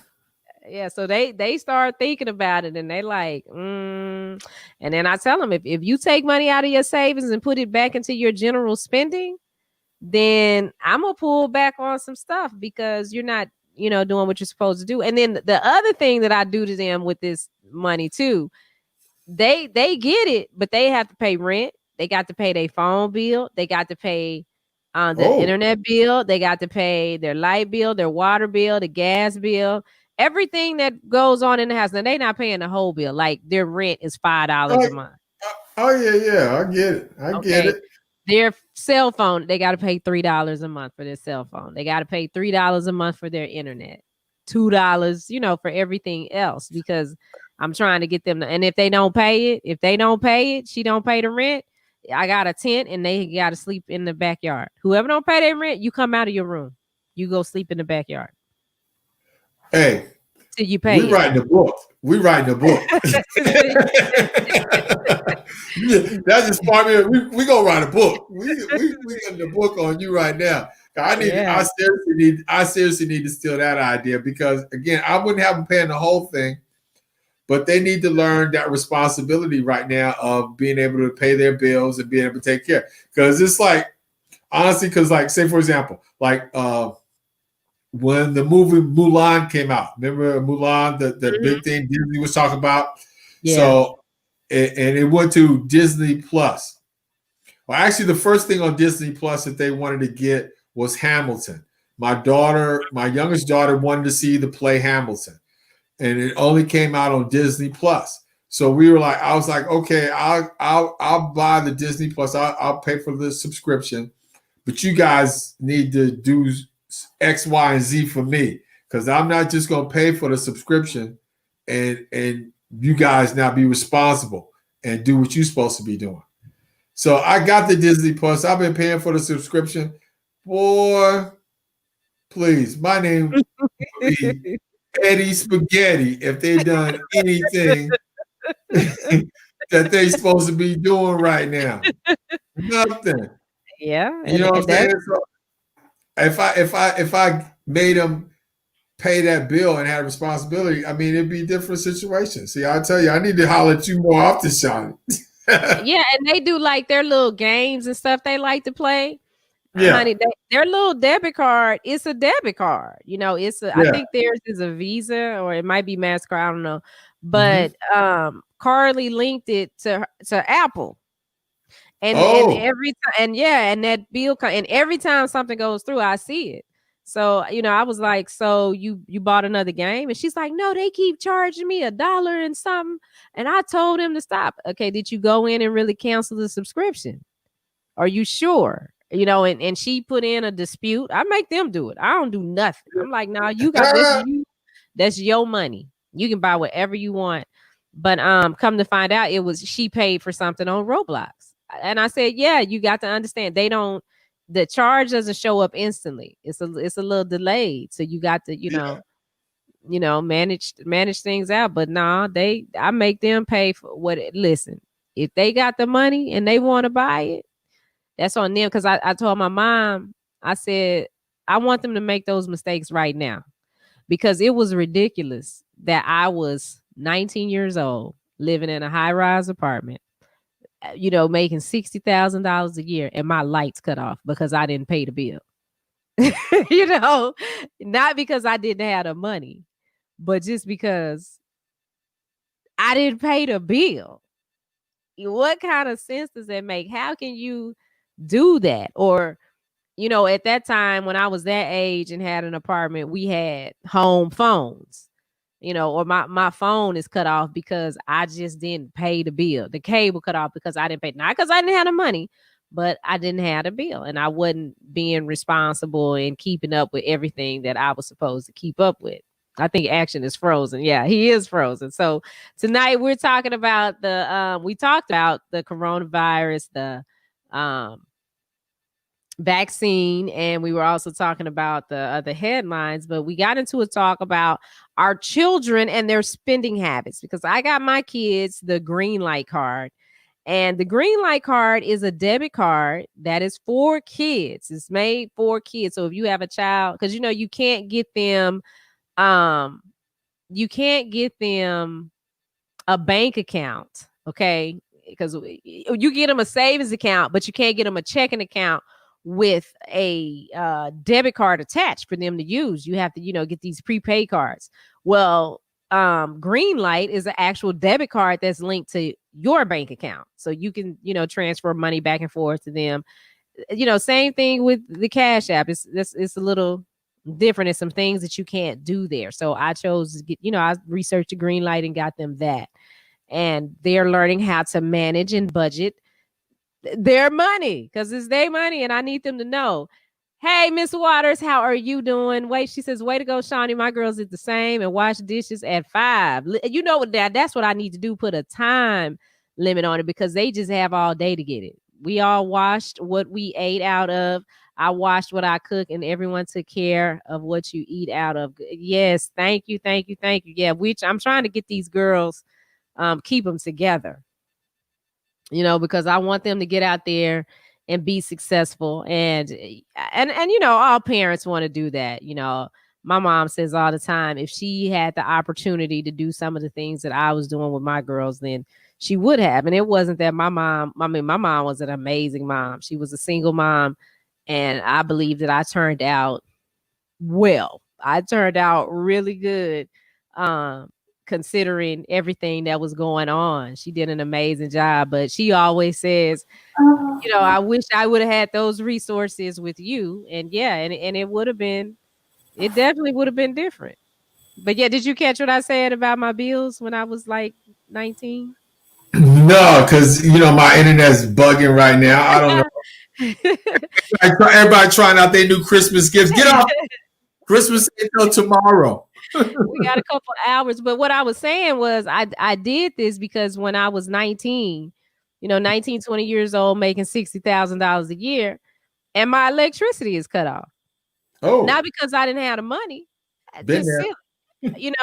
Yeah, so they start thinking about it, and they like, and then I tell them, if you take money out of your savings and put it back into your general spending, then I'm gonna pull back on some stuff because you're not, doing what you're supposed to do. And then the other thing that I do to them with this money too, they get it, but they have to pay rent. They got to pay their phone bill. They got to pay the internet bill. They got to pay their light bill, their water bill, the gas bill. Everything that goes on in the house. Now they're not paying the whole bill. Like their rent is $5 a month. Oh yeah, I get it. I get it. Their cell phone, they got to pay $3 a month for their cell phone. They got to pay $3 a month for their internet. $2, for everything else, because I'm trying to get them to, and if they don't pay it, she don't pay the rent. I got a tent and they got to sleep in the backyard. Whoever don't pay their rent, you come out of your room. You go sleep in the backyard. Hey, till you pay. We writing the book. That's just part of it. We gonna write a book. We getting the book on you right now. I seriously need to steal that idea, because again, I wouldn't have them paying the whole thing, but they need to learn that responsibility right now of being able to pay their bills and being able to take care. Because it's like, honestly, because like, say for example, like when the movie Mulan came out, remember Mulan, the big thing Disney was talking about? Yeah. So, and it went to Disney Plus. Well, actually, the first thing on Disney Plus that they wanted to get was Hamilton. My youngest daughter wanted to see the play Hamilton, and it only came out on Disney Plus. So I was like, okay, I'll buy the Disney Plus. I'll pay for the subscription, but you guys need to do X, Y, and Z for me, because I'm not just going to pay for the subscription and you guys now be responsible and do what you're supposed to be doing. So I got the Disney Plus. I've been paying for the subscription. Boy, please, my name would be Eddie Spaghetti if they done anything that they supposed to be doing right now. Nothing. Yeah. You know what I'm saying? So if I made them pay that bill and had responsibility, I mean, it'd be a different situation. See, I tell you, I need to holler at you more often, Shawnee. Yeah, and they do like their little games and stuff they like to play. Yeah, honey, their little debit card, it's a debit card. I think theirs is a Visa, or it might be MasterCard, I don't know. But Carly linked it to Apple. And every time, and that bill, and every time something goes through, I see it. So, I was like, so you bought another game? And she's like, no, they keep charging me $1 and something. And I told him to stop. Okay, did you go in and really cancel the subscription? Are you sure? And she put in a dispute. I make them do it. I don't do nothing. I'm like, no, you got this. That's your money. You can buy whatever you want. But come to find out, she paid for something on Roblox. And I said, yeah, you got to understand, the charge doesn't show up instantly. It's a little delayed. So you got to, manage things out. But nah, I make them pay for listen, if they got the money and they want to buy it, that's on them. Cause I told my mom, I said, I want them to make those mistakes right now, because it was ridiculous that I was 19 years old, living in a high-rise apartment, making $60,000 a year, and my lights cut off because I didn't pay the bill. Not because I didn't have the money, but just because I didn't pay the bill. What kind of sense does that make? How can you do that? Or, at that time when I was that age and had an apartment, we had home phones. Or my phone is cut off because I just didn't pay the bill. The cable cut off because I didn't pay. Not because I didn't have the money, but I didn't have a bill and I wasn't being responsible and keeping up with everything that I was supposed to keep up with. I think action is frozen. Yeah, he is frozen. So tonight we're talking about we talked about the coronavirus, the vaccine, and we were also talking about the other headlines, but we got into a talk about our children and their spending habits, because I got my kids the green light card. And the green light card is a debit card that is for kids. It's made for kids. So if you have a child, because you can't get them a bank account, okay? Because you get them a savings account, but you can't get them a checking account with a debit card attached for them to use. You have to, get these prepaid cards. Well, green light is an actual debit card that's linked to your bank account, so you can transfer money back and forth to them. Same thing with the Cash App. It's a little different. It's some things that you can't do there. So I chose to get, I researched the green light and got them that, and they're learning how to manage and budget their money, because it's their money, and I need them to know. Hey, Miss Waters, how are you doing? Wait, she says, way to go, Shawnee. My girls did the same and wash dishes at 5. You know what? That's what I need to do. Put a time limit on it, because they just have all day to get it. We all washed what we ate out of. I washed what I cook, and everyone took care of what you eat out of. Yes, thank you. Yeah, I'm trying to get these girls, keep them together, because I want them to get out there and be successful. And all parents want to do that. My mom says all the time, if she had the opportunity to do some of the things that I was doing with my girls, then she would have. And it wasn't that my mom was an amazing mom. She was a single mom. And I believe that I turned out well. I turned out really good, considering everything that was going on. She did an amazing job, but she always says, I wish I would have had those resources with you. And yeah, and it definitely would have been different. But yeah, did you catch what I said about my bills when I was like 19? No, because my internet's bugging right now. I don't know. Everybody trying out their new Christmas gifts. Get off. Christmas until tomorrow. We got a couple hours. But what I was saying was I did this because when I was 19, 19, 20 years old, making $60,000 a year, and my electricity is cut off. Oh, not because I didn't have the money. Just silly,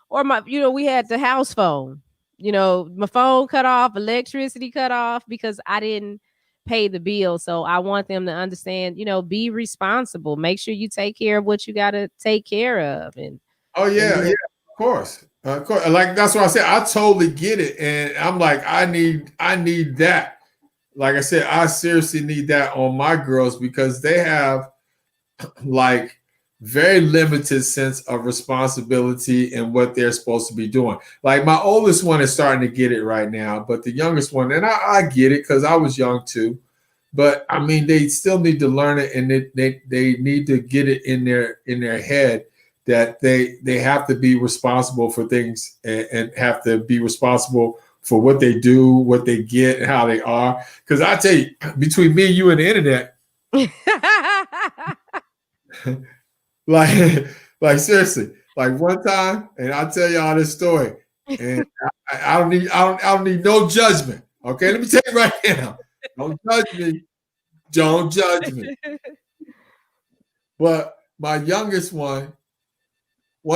or we had the house phone. My phone cut off, electricity cut off because I didn't pay the bill. So I want them to understand, be responsible. Make sure you take care of what you got to take care of. And yeah, of course. Like that's what I said. I totally get it, and I'm like, I need that. Like I said, I seriously need that on my girls, because they have like very limited sense of responsibility and what they're supposed to be doing. Like my oldest one is starting to get it right now, but the youngest one, and I get it because I was young too, but I mean, they still need to learn it, and they need to get it in their head that they have to be responsible for things, and have to be responsible for what they do, what they get, and how they are. Because I tell you, between me, you, and the internet, like seriously, like one time, and I'll tell y'all this story, and I don't need no judgment. Okay, let me tell you right now, don't judge me. Don't judge me. But my youngest one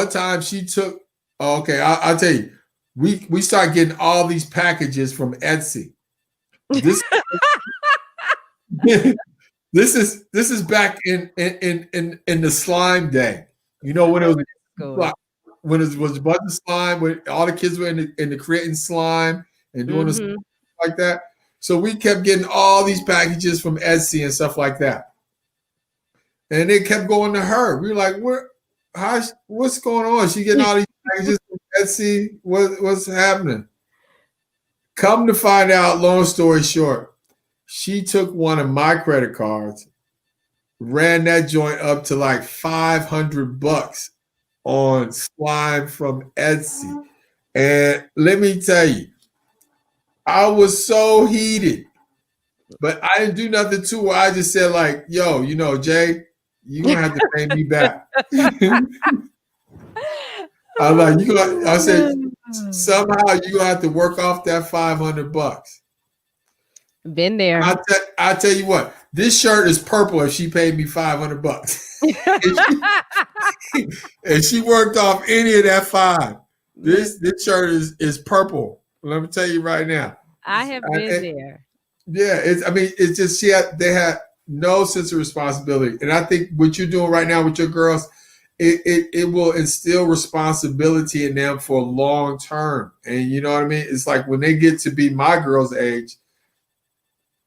time she took. Okay, I'll tell you. We start getting all these packages from Etsy. This is back in the slime day. When it was a bunch of slime, when all the kids were in the creating slime and doing stuff like that. So we kept getting all these packages from Etsy and stuff like that. And they kept going to her. We were like, what's going on? She getting all these packages from Etsy. What's happening? Come to find out, long story short, she took one of my credit cards, ran that joint up to like $500 on slime from Etsy. And let me tell you, I was so heated. But I didn't do nothing to her. I just said like, yo, Jay, you're gonna have to pay me back. I said, somehow you're gonna have to work off that $500. Been there. I tell you what, this shirt is purple if she paid me $500. And she worked off any of that $5. This shirt is purple. Let me tell you right now. I have been there. Yeah, it's just they had no sense of responsibility. And I think what you're doing right now with your girls, it will instill responsibility in them for long term. And you know what I mean? It's like when they get to be my girls' age,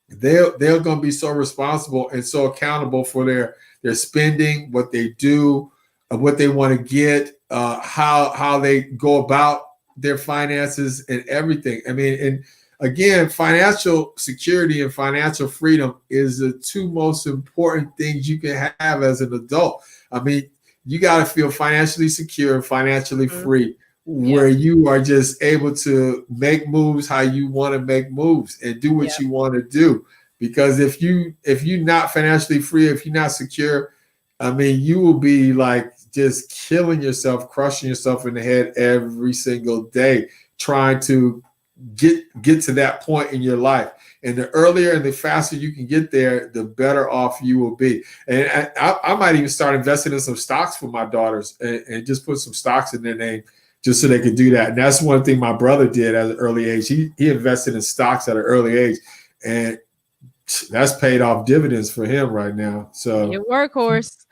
they're going to be so responsible and so accountable for their spending, what they do, what they want to get, how they go about their finances and everything. I mean, and again, financial security and financial freedom is the two most important things you can have as an adult. I mean, you got to feel financially secure and financially free, where you are just able to make moves how you want to make moves and do what you want to do. Because if you're not financially free, if you're not secure, I mean, you will be like just killing yourself, crushing yourself in the head every single day, trying to get to that point in your life. And the earlier and the faster you can get there, the better off you will be. And I might even start investing in some stocks for my daughters and just put some stocks in their name just so they could do that. And that's one thing my brother did at an early age. He invested in stocks at an early age, and that's paid off dividends for him right now. So your workhorse.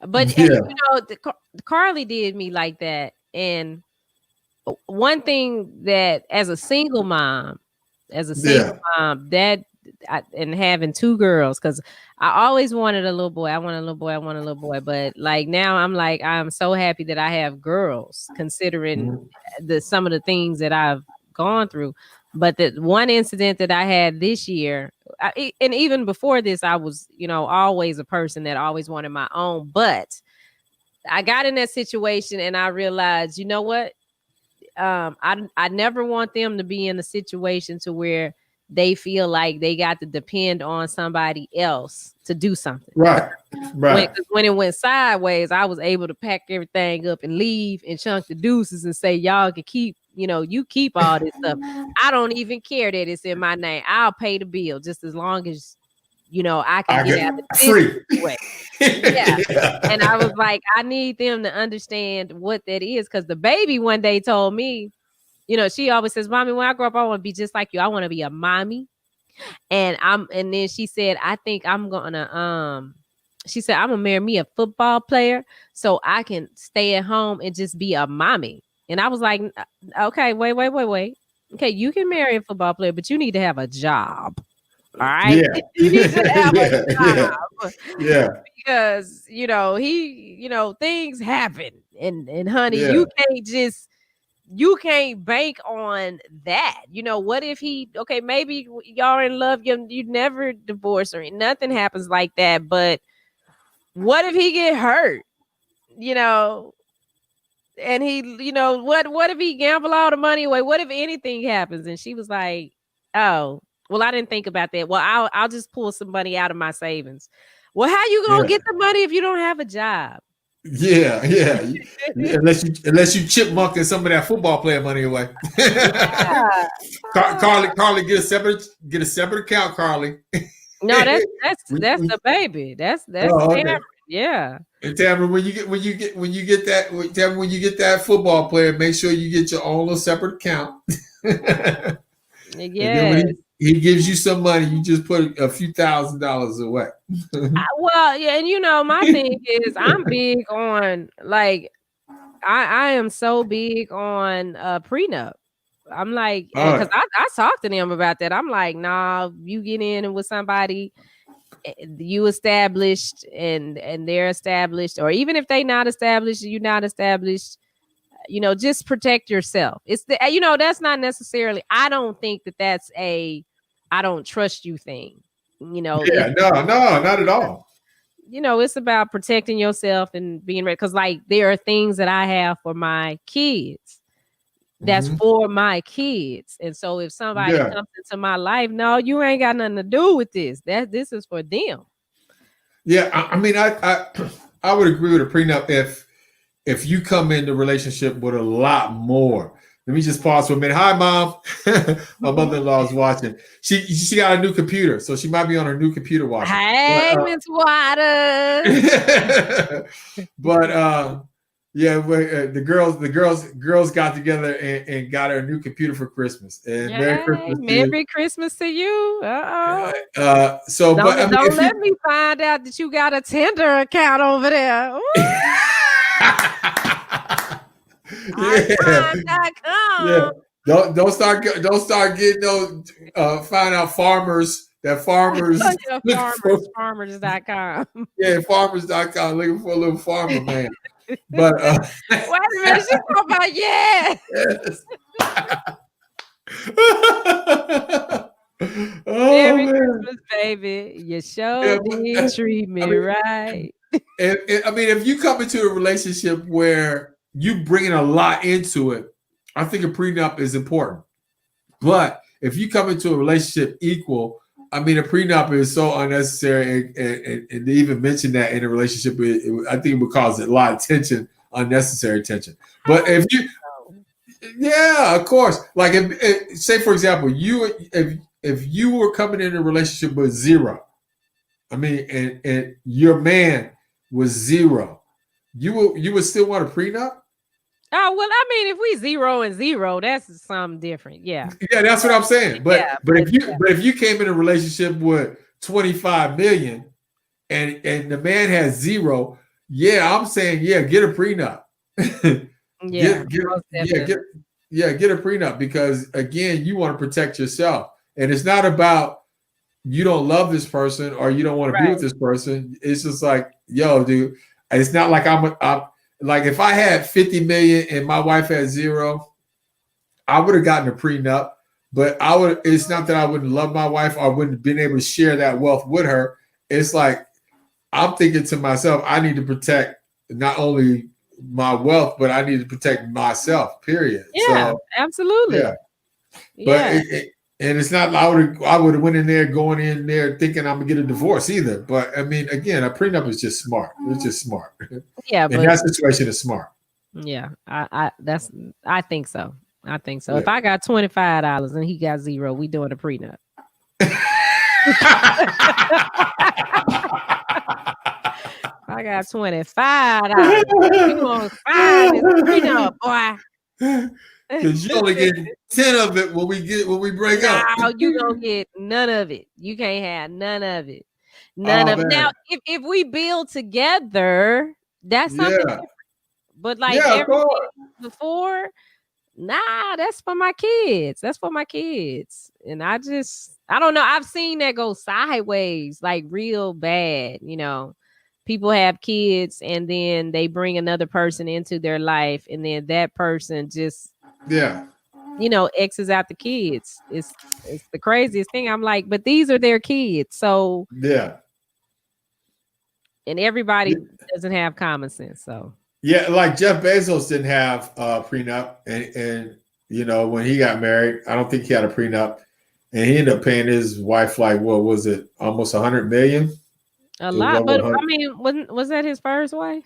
But Carly did me like that. And one thing that as a single mom, and having two girls, because I always wanted a little boy. I want a little boy. But like now I'm so happy that I have girls, considering some of the things that I've gone through. But the one incident that I had this year, and even before this, I was, always a person that always wanted my own. But I got in that situation and I realized, you know what? I never want them to be in a situation to where they feel like they got to depend on somebody else to do something. Right. When it went sideways, I was able to pack everything up and leave and chunk the deuces and say, y'all can keep, you keep all this stuff. I don't even care that it's in my name. I'll pay the bill just as long as, I can get out of the free way. Yeah. And I was like, I need them to understand what that is. Because the baby one day told me, she always says, Mommy, when I grow up, I want to be just like you. I want to be a mommy. And then she said, I think I'm gonna she said, I'm gonna marry me a football player so I can stay at home and just be a mommy. And I was like, okay, wait. Okay, you can marry a football player, but you need to have a job. All right. Yeah. You need to have a job. Yeah. Because things happen. And honey, you can't bank on that. What if maybe y'all are in love, you never divorce or nothing happens like that. But what if he get hurt? And he, what if he gamble all the money away? What if anything happens? And she was like, oh, well, I didn't think about that. Well, I'll just pull some money out of my savings. Well, how you gonna get the money if you don't have a job? Yeah. unless you chipmunking some of that football player money away. Yeah. Carly, get a separate account, Carly. No, that's the baby. That's Tamron. Yeah. And Tamron, when you get that football player, make sure you get your own little separate account. Yeah. He gives you some money, you just put a few $1,000s away. Well, yeah, and my thing is I'm big on I am so big on prenup. I'm like, because I talked to them about that. I'm like, nah, you get in with somebody, you established and they're established, or even if they not established, you're not established. Just protect yourself. It's that's not necessarily. I don't think that's a I don't trust you thing. No, not at all. It's about protecting yourself and being ready. Because there are things that I have for my kids that's Mhm. for my kids. And so if somebody Yeah. comes into my life, no, you ain't got nothing to do with this. This is for them. Yeah. I mean, I would agree with a prenup if you come in the relationship with a lot more. Let me just pause for a minute. Hi, Mom. My mother-in-law is watching. She got a new computer, so she might be on her new computer watching. Hey, Miss Waters. But yeah, the girls got together and got her a new computer for Christmas. And Merry Hey, Christmas to you. Merry Christmas to you. So, but I mean, Don't let me find out that you got a Tinder account over there. Yeah. Don't start getting those find out farmers Farmers.com. Yeah, farmers.com looking for a little farmer man. But wait a minute, she's talking about yes. Merry man. Christmas, baby. You sure did treat me right. I mean, if you come into a relationship where you bringing a lot into it, I think a prenup is important. But if you come into a relationship equal, I mean, a prenup is so unnecessary, and to even mention that in a relationship, I think it would cause a lot of tension, unnecessary tension. But if you, yeah, of course, like if say for example, if you were coming in a relationship with zero, I mean, and your man was zero, you would still want a prenup? Oh, well, I mean, if we 0 and 0, that's something different. Yeah. Yeah, that's what I'm saying. But Yeah, but if you came in a relationship with 25 million and the man has zero, yeah, I'm saying, yeah, get a prenup. Yeah. Get a prenup, because again, you want to protect yourself. And it's not about you don't love this person or you don't want to be with this person. It's just like, yo, dude, it's not like I'm like if I had 50 million and my wife had zero, I would have gotten a prenup. But it's not that I wouldn't love my wife or I wouldn't have been able to share that wealth with her. It's like I'm thinking to myself, I need to protect not only my wealth, but I need to protect myself, period. Yeah, so, absolutely. Yeah. But and it's not I would have went in there going in there thinking I'm gonna get a divorce either. But I mean, again, a prenup is just smart. It's just smart. Yeah, and that situation is smart. Yeah, I think so. I think so. Yeah. If I got $25 and he got 0, we doing a prenup. I got $25. You gonna sign this prenup, boy? Because you only get 10 of it when we break up. No, you gonna get none of it. You can't have none of it. None of it. Now, if we build together, that's something different. But like everything before, nah, that's for my kids. That's for my kids. And I don't know. I've seen that go sideways, like real bad, you know. People have kids and then they bring another person into their life, and then that person just you know, X's out the kids. It's the craziest thing. I'm like, but these are their kids. So yeah. And everybody doesn't have common sense. So yeah, like Jeff Bezos didn't have a prenup, and you know, when he got married, I don't think he had a prenup, and he ended up paying his wife like, what was it, almost $100 million? A lot, but I mean, was that his first wife?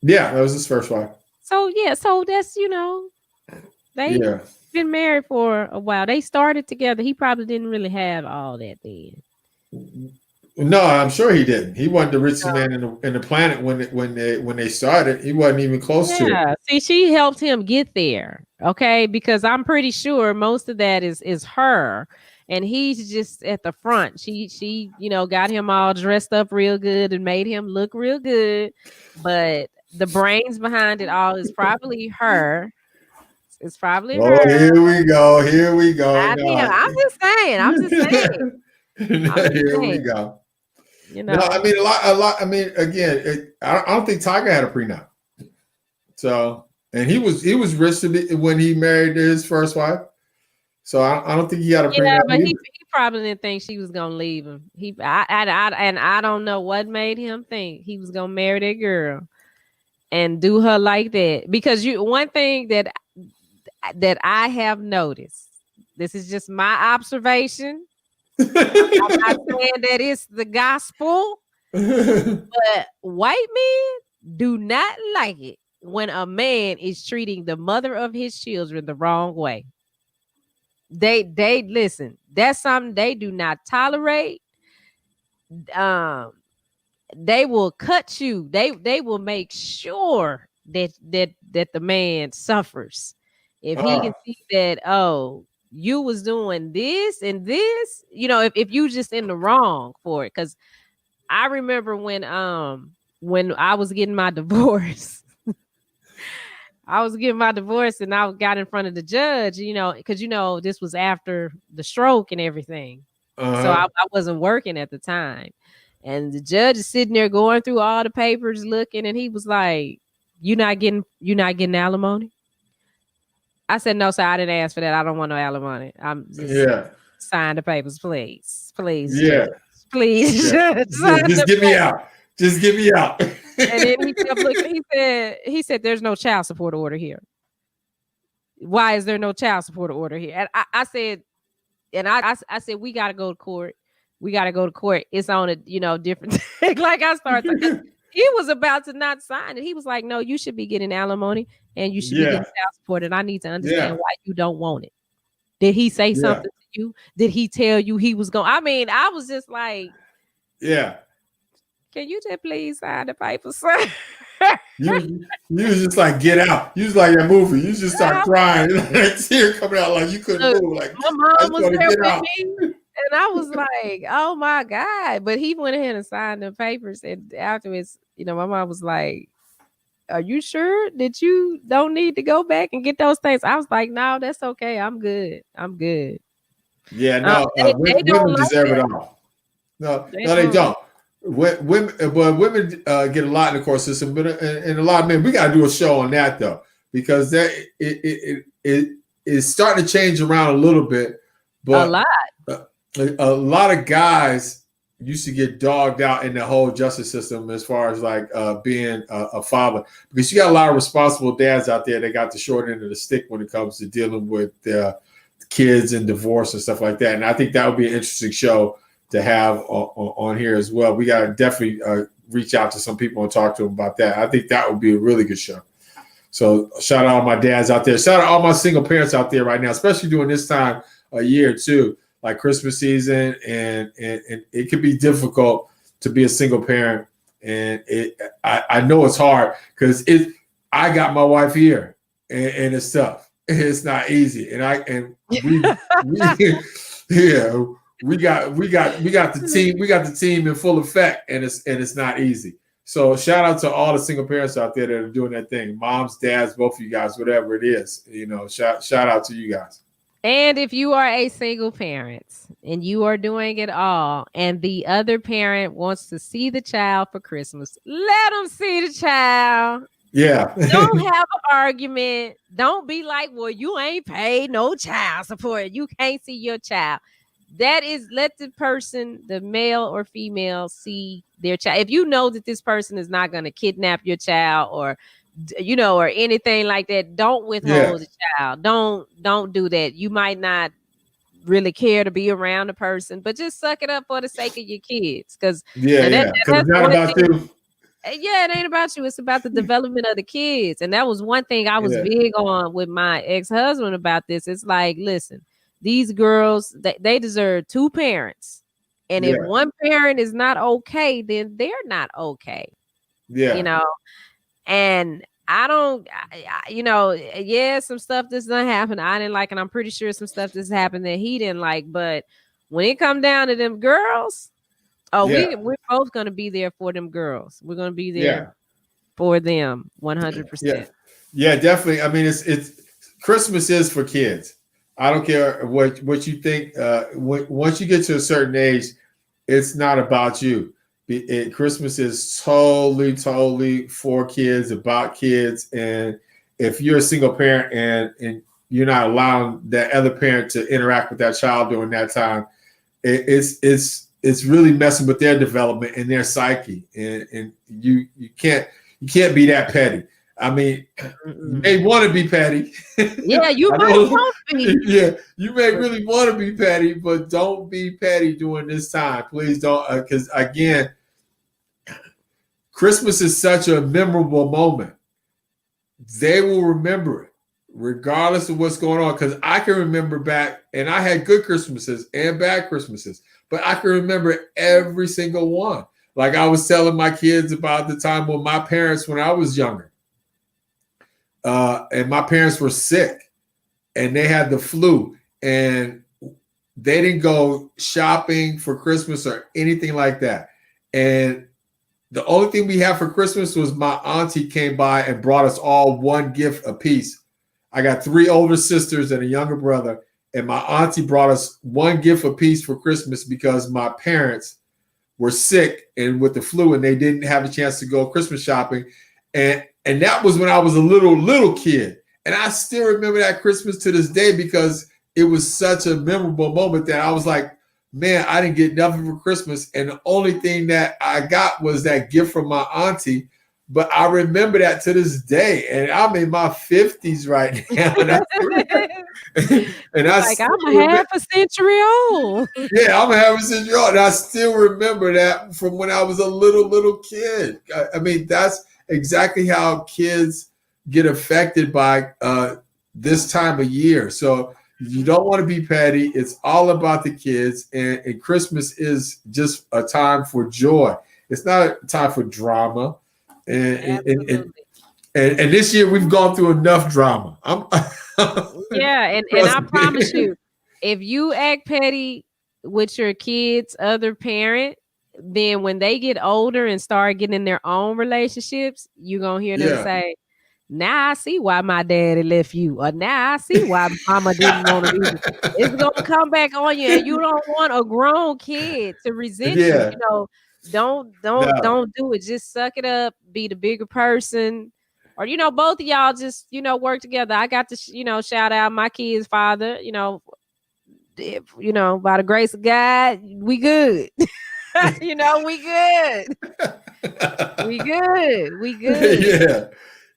Yeah, that was his first wife. So yeah, so that's, you know, they been married for a while. They started together. He probably didn't really have all that then. No, I'm sure he didn't. He wasn't the richest man in the planet when they started. He wasn't even close to it. Yeah, see, she helped him get there. Okay, because I'm pretty sure most of that is her, and he's just at the front. She you know, got him all dressed up real good and made him look real good, but the brains behind it all is probably her. It's probably her. Here we go. I'm just saying. Here we go. You know, no, I mean a lot. I mean, again, I don't think Tiger had a prenup. So, and he was rich when he married his first wife. So I don't think he had a prenup. Yeah, but he probably didn't think she was gonna leave him. I don't know what made him think he was gonna marry that girl and do her like that. Because one thing that that I have noticed. This is just my observation. I'm not saying that it's the gospel, but white men do not like it when a man is treating the mother of his children the wrong way. They listen. That's something they do not tolerate. They will cut you. They will make sure that the man suffers if he can see that, oh, you was doing this and this, if you just in the wrong for it. Because I remember when I was getting my divorce. I was getting my divorce and I got in front of the judge, because this was after the stroke and everything. So I wasn't working at the time. And the judge is sitting there going through all the papers looking, and he was like, you're not getting alimony? I said, no, sir, I didn't ask for that. I don't want no alimony. I'm just sign the papers, please. Please. Yeah. Judge. Please. Yeah. Just get me out. Just get me out. And then he kept looking, he said, there's no child support order here. Why is there no child support order here? And I said, we got to go to court. We got to go to court. It's on a, different thing. Like I started, he was about to not sign it. He was like, no, you should be getting alimony and you should be getting child support. And I need to understand why you don't want it. Did he say something to you? Did he tell you he was going? I mean, I was just like, can you just please sign the papers, sir? you was just like, get out. You was like that movie. You just start crying. Tear coming out like you couldn't move. Like, my mom was there with me. And I was like, oh my God. But he went ahead and signed the papers. And afterwards, my mom was like, are you sure that you don't need to go back and get those things? I was like, no, that's okay. I'm good. Yeah, no, women deserve it all. No, they don't. Women get a lot in the court system, but and a lot of men. We got to do a show on that though, because it is starting to change around a little bit. But a lot of guys used to get dogged out in the whole justice system as far as like being a father, because you got a lot of responsible dads out there that got the short end of the stick when it comes to dealing with kids and divorce and stuff like that. And I think that would be an interesting show to have on here as well. We got to definitely reach out to some people and talk to them about that. I think that would be a really good show. So shout out all my dads out there. Shout out all my single parents out there right now, especially during this time of year too, like Christmas season. And it can be difficult to be a single parent. And I know it's hard because I got my wife here and it's tough. It's not easy. We got the team in full effect, and it's not easy. So shout out to all the single parents out there that are doing that thing. Moms, dads, both of you guys, whatever it is, shout out to you guys. And if you are a single parent and you are doing it all, and the other parent wants to see the child for Christmas, let them see the child. Yeah. Don't have an argument. Don't be like, well, you ain't paid no child support. You can't see your child. That is, let the person, the male or female, see their child. If you know that this person is not going to kidnap your child or anything like that, don't withhold the child. Don't do that. You might not really care to be around the person, but just suck it up for the sake of your kids. Because it's not about you. Yeah, it ain't about you. It's about the development of the kids. And that was one thing I was big on with my ex-husband about this. It's like, listen, these girls, they deserve two parents. And if one parent is not okay, then they're not okay. Yeah. And I don't, some stuff that's not happened I didn't like, and I'm pretty sure some stuff that's happened that he didn't like. But when it come down to them girls, we're both going to be there for them girls. We're going to be there for them 100%. Yeah, definitely. I mean, it's Christmas is for kids. I don't care what you think. Once you get to a certain age, it's not about you. Christmas is totally for kids, about kids. And if you're a single parent and you're not allowing that other parent to interact with that child during that time, it's really messing with their development and their psyche. And you can't be that petty. I mean, you Mm-mm. may want to be petty. Yeah, you I might know- want to be. Yeah, you may really want to be petty, but don't be petty during this time. Please don't, because again, Christmas is such a memorable moment. They will remember it, regardless of what's going on. Because I can remember back, and I had good Christmases and bad Christmases, but I can remember every single one. Like I was telling my kids about the time when my parents, when I was younger, and my parents were sick and they had the flu and they didn't go shopping for Christmas or anything like that. And the only thing we had for Christmas was my auntie came by and brought us all one gift apiece. I got 3 older sisters and a younger brother, and my auntie brought us one gift apiece for Christmas because my parents were sick and with the flu and they didn't have a chance to go Christmas shopping. And that was when I was a little kid. And I still remember that Christmas to this day because it was such a memorable moment that I was like, man, I didn't get nothing for Christmas. And the only thing that I got was that gift from my auntie. But I remember that to this day. And I'm in my 50s right now. And I Like, I'm a half a century old. Yeah, I'm a half a century old. And I still remember that from when I was a little kid. I mean, that's exactly how kids get affected by this time of year. So you don't want to be petty. It's all about the kids. And Christmas is just a time for joy. It's not a time for drama. And this year we've gone through enough drama. Yeah, and I promise you, if you act petty with your kids' other parent, then when they get older and start getting in their own relationships, you're gonna hear them say, now I see why my daddy left you, or now I see why mama didn't want to do this. It's gonna come back on you, and you don't want a grown kid to resent you. You know, don't do it. Just suck it up, be the bigger person. Or, you know, both of y'all just, you know, work together. I got to, you know, shout out my kid's father, you know, by the grace of God, we good. You know, we good. We good. Yeah.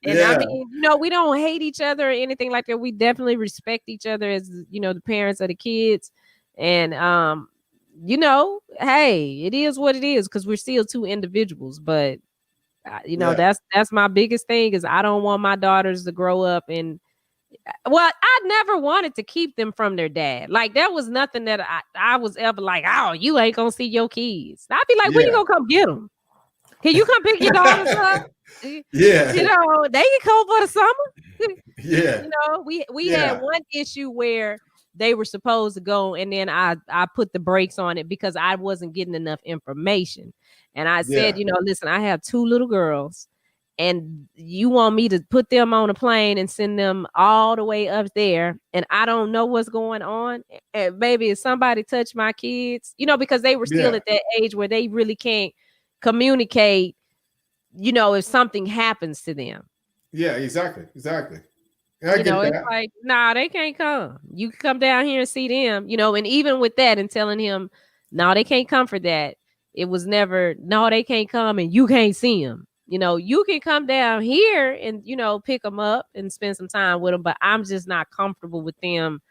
And I mean, you know, we don't hate each other or anything like that. We definitely respect each other as, you know, the parents of the kids. And, you know, hey, it is what it is because we're still 2 individuals. But, you know, that's my biggest thing is I don't want my daughters to grow up and, well, I never wanted to keep them from their dad. Like, that was nothing that I was ever like, oh, you ain't going to see your kids. I'd be like, when you going to come get them? Can you come pick your daughters up? Yeah. You know, they can come for the summer. Yeah. You know, we had one issue where they were supposed to go and then I put the brakes on it because I wasn't getting enough information. And I said, you know, listen, I have 2 little girls and you want me to put them on a plane and send them all the way up there. And I don't know what's going on. And maybe if somebody touched my kids, you know, because they were still at that age where they really can't communicate, you know, if something happens to them. Yeah, exactly. You know, it's like, nah, they can't come. You can come down here and see them, you know, and even with that and telling him, no, they can't come for that. It was never, no, they can't come and you can't see them. You know, you can come down here and, you know, pick them up and spend some time with them, but I'm just not comfortable with them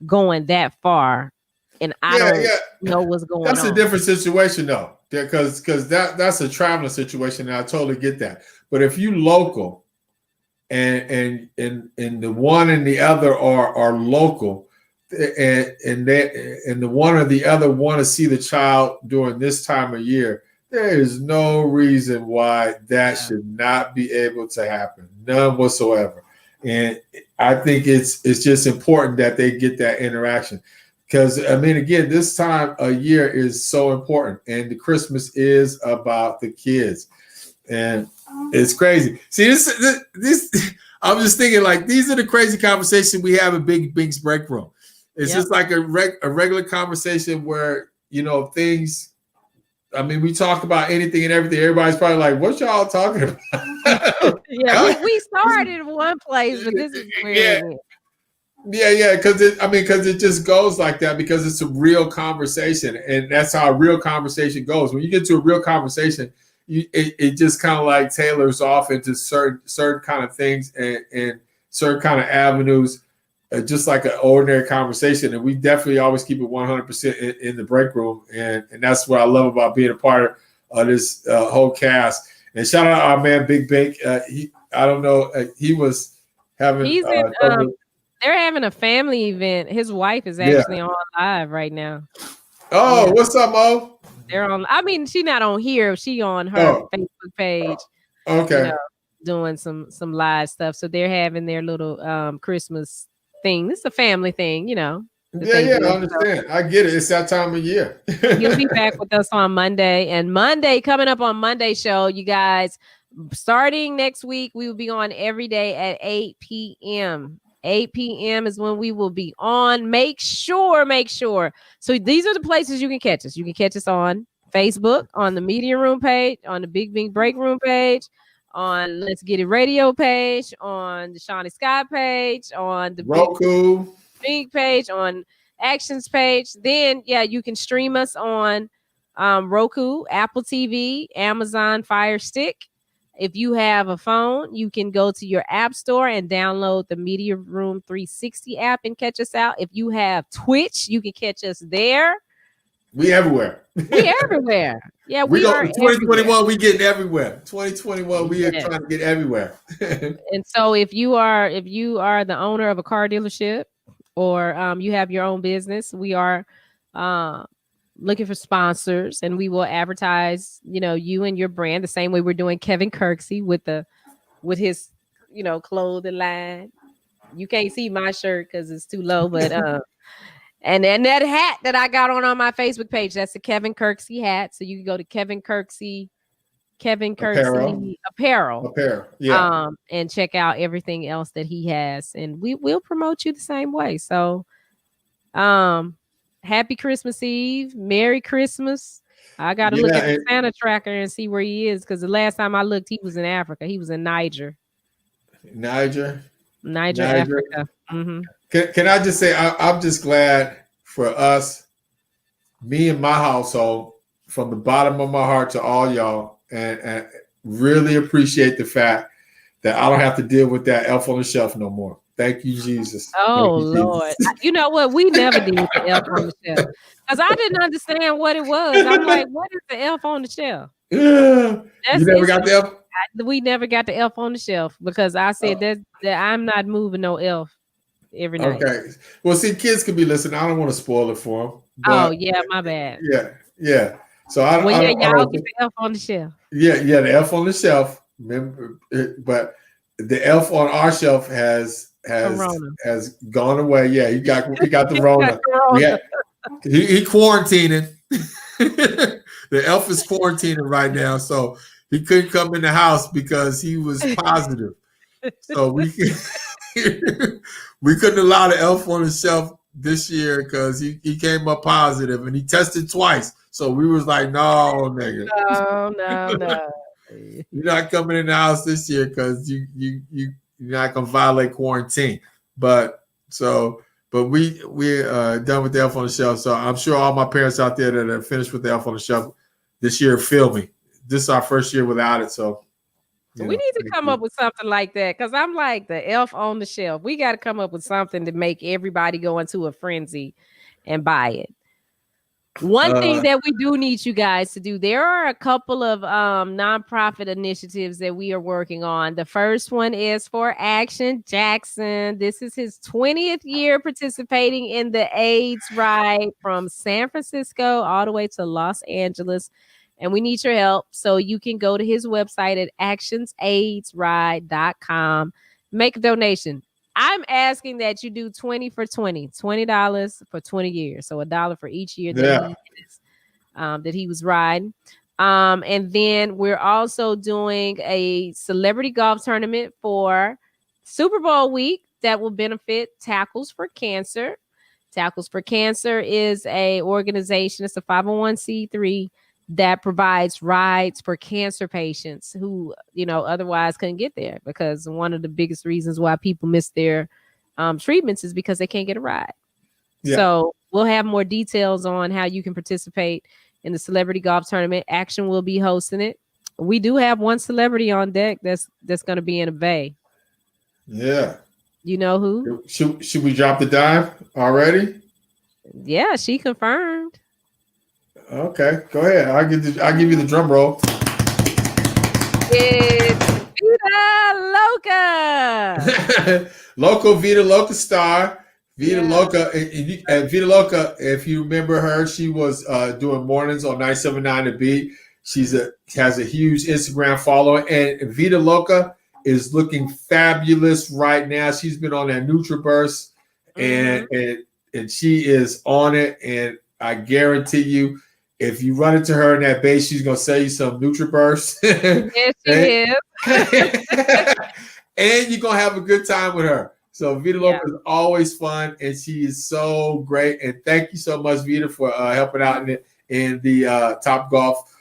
going that far. And I don't know what's going on. That's a different situation though, because that's a traveling situation, and I totally get that. But if you local and the one and the other are local, and the one or the other want to see the child during this time of year, there is no reason why that should not be able to happen, none whatsoever. And I think it's just important that they get that interaction. Because, I mean, again, this time of year is so important. And the Christmas is about the kids. And it's crazy. See, this I'm just thinking, like, these are the crazy conversations we have in Big Bink's break room. It's just like a regular conversation where, you know, things, I mean, we talk about anything and everything. Everybody's probably like, what y'all talking about? we started in one place, but this is weird. Yeah, because it just goes like that because it's a real conversation, and that's how a real conversation goes. When you get to a real conversation, it just kind of like tailors off into certain kind of things and certain kind of avenues, just like an ordinary conversation. And we definitely always keep it 100% in the break room, and that's what I love about being a part of this whole cast. And shout out our man Big Bink. I don't know, he was having. They're having a family event. His wife is actually on live right now. Oh, what's up, Mo? They're on. I mean, she's not on here. She on her Facebook page. Okay. Doing some live stuff. So they're having their little Christmas thing. This is a family thing, Yeah, I understand. I get it. It's that time of year. He'll be back with us on Monday. And coming up on Monday show, you guys, starting next week, we will be on every day at 8 p.m. 8 p.m. is when we will be on. Make sure. So these are the places you can catch us. You can catch us on Facebook, on the Media Room page, on the Big Bing Break Room page, on Let's Get It Radio page, on the Shawnee Scott page, on the Roku Big page, on Actions page. Then, you can stream us on Roku, Apple TV, Amazon Fire Stick. If you have a phone, you can go to your app store and download the Media Room 360 app and catch us out. If you have Twitch, you can catch us there. We everywhere. We everywhere. Yeah, we are. 2021, everywhere. we getting everywhere. 2021, we are trying to get everywhere. And so, if you are the owner of a car dealership, or you have your own business, we are looking for sponsors, and we will advertise, you and your brand the same way we're doing Kevin Kirksey with his, clothing line. You can't see my shirt because it's too low, but and then that hat that I got on my Facebook page, that's the Kevin Kirksey hat. So you can go to Kevin Kirksey Apparel. Yeah. And check out everything else that he has, and we will promote you the same way. So, happy Christmas Eve. Merry Christmas. I got to look at the Santa tracker and see where he is, because the last time I looked, he was in Africa. He was in Niger, Africa. Mm-hmm. Can I just say, I'm just glad for us, me and my household, from the bottom of my heart to all y'all, and really appreciate the fact that I don't have to deal with that elf on the shelf no more. Thank you, Jesus. Oh, Lord. You know what? We never did with the elf on the shelf, because I didn't understand what it was. I'm like, what is the elf on the shelf? You never got the elf? We never got the elf on the shelf, because I said that I'm not moving no elf every night. Okay. Well, see, kids could be listening. I don't want to spoil it for them. Oh, yeah, my bad. Yeah. So y'all get the elf on the shelf. Yeah, the elf on the shelf. Remember, but the elf on our shelf has gone away. Yeah, he got the Rona. He quarantining. The elf is quarantining right now, so he couldn't come in the house because he was positive. So we couldn't allow the elf on the shelf this year because he came up positive, and he tested twice. So we was like, no, nigga. No. You're not coming in the house this year because you're not gonna violate quarantine. But we're done with the elf on the shelf. So I'm sure all my parents out there that are finished with the elf on the shelf this year feel me. This is our first year without it. So we need to come up with something like that, because I'm like, the elf on the shelf. We got to come up with something to make everybody go into a frenzy and buy it. One thing that we do need you guys to do, there are a couple of nonprofit initiatives that we are working on. The first one is for Action Jackson. This is his 20th year participating in the AIDS ride from San Francisco all the way to Los Angeles. And we need your help. So you can go to his website at actionsaidsride.com. Make a donation. I'm asking that you do 20 for 20, $20 for 20 years. So $1 for each year that he was riding. And then we're also doing a celebrity golf tournament for Super Bowl week that will benefit Tackles for Cancer. Tackles for Cancer is a organization. It's a 501c3 that provides rides for cancer patients who, otherwise couldn't get there, because one of the biggest reasons why people miss their treatments is because they can't get a ride. Yeah. So we'll have more details on how you can participate in the celebrity golf tournament. Action will be hosting it. We do have one celebrity on deck that's going to be in a bay. Yeah. You know who? Should we drop the dime already? Yeah, she confirmed. Okay, go ahead. I'll give you the drum roll. It's Vida Loca. Local Vida Loca star. Vida Yeah. Loca. And Vida Loca, if you remember her, she was doing mornings on 979 The Beat. Has a huge Instagram following. And Vida Loca is looking fabulous right now. She's been on that NutriBurst and she is on it. And I guarantee you, if you run into her in that base, she's gonna sell you some NutriBurst. Yes, she is. And you're gonna have a good time with her. So Vida Loca is always fun, and she is so great. And thank you so much, Vida, for helping out in the Top Golf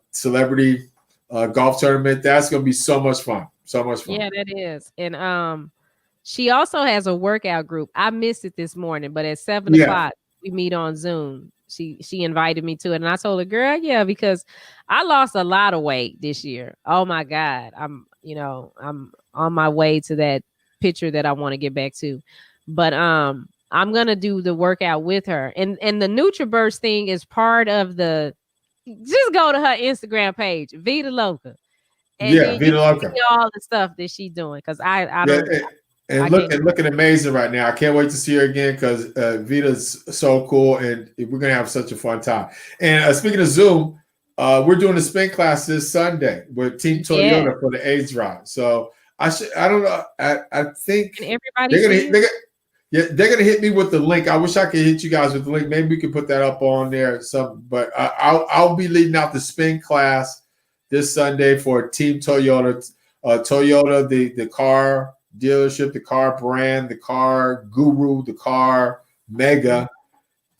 Celebrity Golf Tournament. That's gonna be so much fun. So much fun. Yeah, that is. And she also has a workout group. I missed it this morning, but at 7 o'clock we meet on Zoom. She invited me to it, and I told her, girl, yeah, because I lost a lot of weight this year. Oh my God. I'm on my way to that picture that I want to get back to. But I'm gonna do the workout with her. And the NutriBurst thing is part of just go to her Instagram page, Vida Loca. And Vida Loca. All the stuff that she's doing, because I don't. And looking amazing right now. I can't wait to see her again because Vita's so cool, and we're gonna have such a fun time. And speaking of Zoom, we're doing a spin class this Sunday with Team Toyota for the AIDS ride. So I don't know. I think everybody they're gonna hit me with the link. I wish I could hit you guys with the link. Maybe we could put that up on there. But I'll be leading out the spin class this Sunday for Team Toyota. Toyota, the car dealership, the car brand, the car guru, the car mega,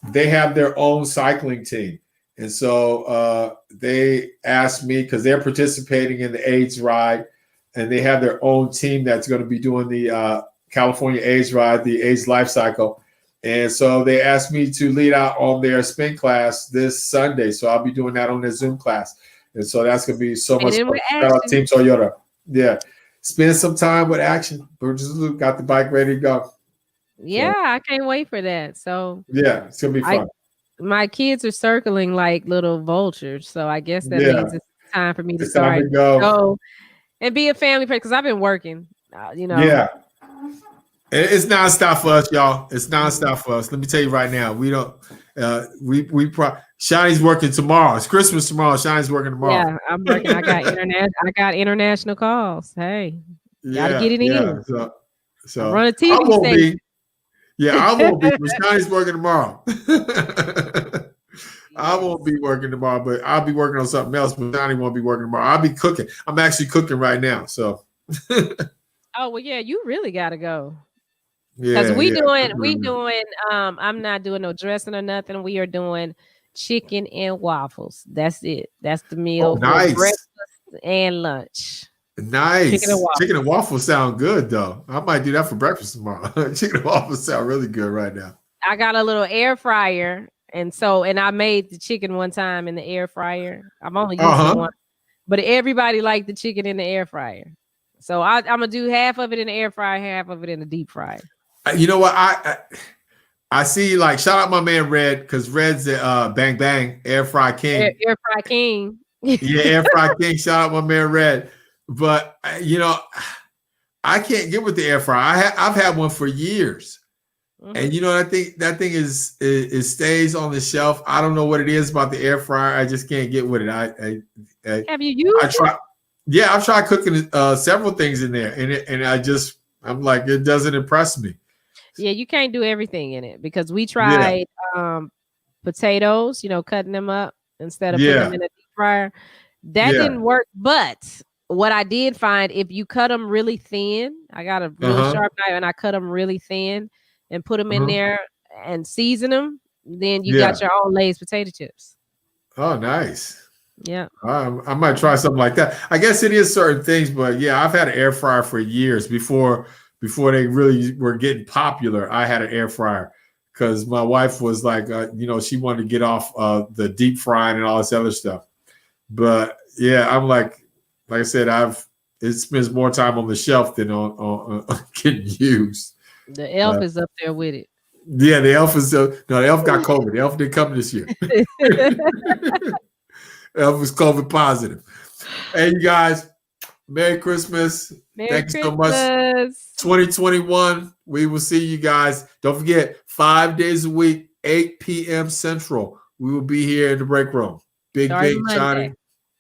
they have their own cycling team. And so they asked me, because they're participating in the AIDS ride, and they have their own team that's going to be doing the California AIDS ride, the AIDS life cycle. And so they asked me to lead out on their spin class this Sunday. So I'll be doing that on their Zoom class. And so that's going to be so much fun. Shout out Team Toyota. Yeah. Spend some time with action. Burgess got the bike ready to go. Yeah, so, I can't wait for that. So yeah, it's gonna be fun. My kids are circling like little vultures, so I guess that means it's time for me to start go and be a family person, because I've been working. Yeah, it's nonstop for us, y'all. It's nonstop for us. Let me tell you right now, we don't. Shani's working tomorrow. It's Christmas tomorrow. Shani's working tomorrow. Yeah, I'm working. I got international calls. Hey, gotta get it in. So run a TV station. I won't be. But Shani's working tomorrow. I won't be working tomorrow, but I'll be working on something else. But Shani won't be working tomorrow. I'll be cooking. I'm actually cooking right now. So. Oh well, yeah. You really gotta go. Because we doing. I'm not doing no dressing or nothing. We are doing chicken and waffles. That's it. That's the meal. Oh, nice. For breakfast and lunch. Nice. Chicken and waffles sound good though. I might do that for breakfast tomorrow. Chicken and waffles sound really good right now. I got a little air fryer, and I made the chicken one time in the air fryer. I'm only using one, but everybody liked the chicken in the air fryer. So I'm gonna do half of it in the air fryer, half of it in the deep fryer. You know what? I see, like, shout out my man Red, because Red's the Bang Bang Air Fry King. Air Fry King. Yeah, Air Fry King. Shout out my man Red. But I can't get with the air fryer. I've had one for years, and I think that thing it stays on the shelf. I don't know what it is about the air fryer. I just can't get with it. Have you used it? Yeah, I've tried cooking several things in there, and I'm like, it doesn't impress me. Yeah, you can't do everything in it, because we tried potatoes, cutting them up instead of putting them in a deep fryer. That didn't work. But what I did find, if you cut them really thin, I got a really sharp knife and I cut them really thin and put them in there and season them, then you got your own Lay's potato chips. Oh, nice. Yeah. I might try something like that. I guess it is certain things, but yeah, I've had an air fryer for years before they really were getting popular. I had an air fryer because my wife was like, she wanted to get off the deep frying and all this other stuff. But Yeah, I'm like I said, it spends more time on the shelf than on getting used. The elf is up there with it. Yeah, the elf is no, the elf got COVID. The elf didn't come this year. Elf was COVID positive. Hey, you guys, Merry Christmas. Thank you so much. 2021. We will see you guys. Don't forget, 5 days a week, 8 p.m. Central. We will be here in the break room. Big Johnny.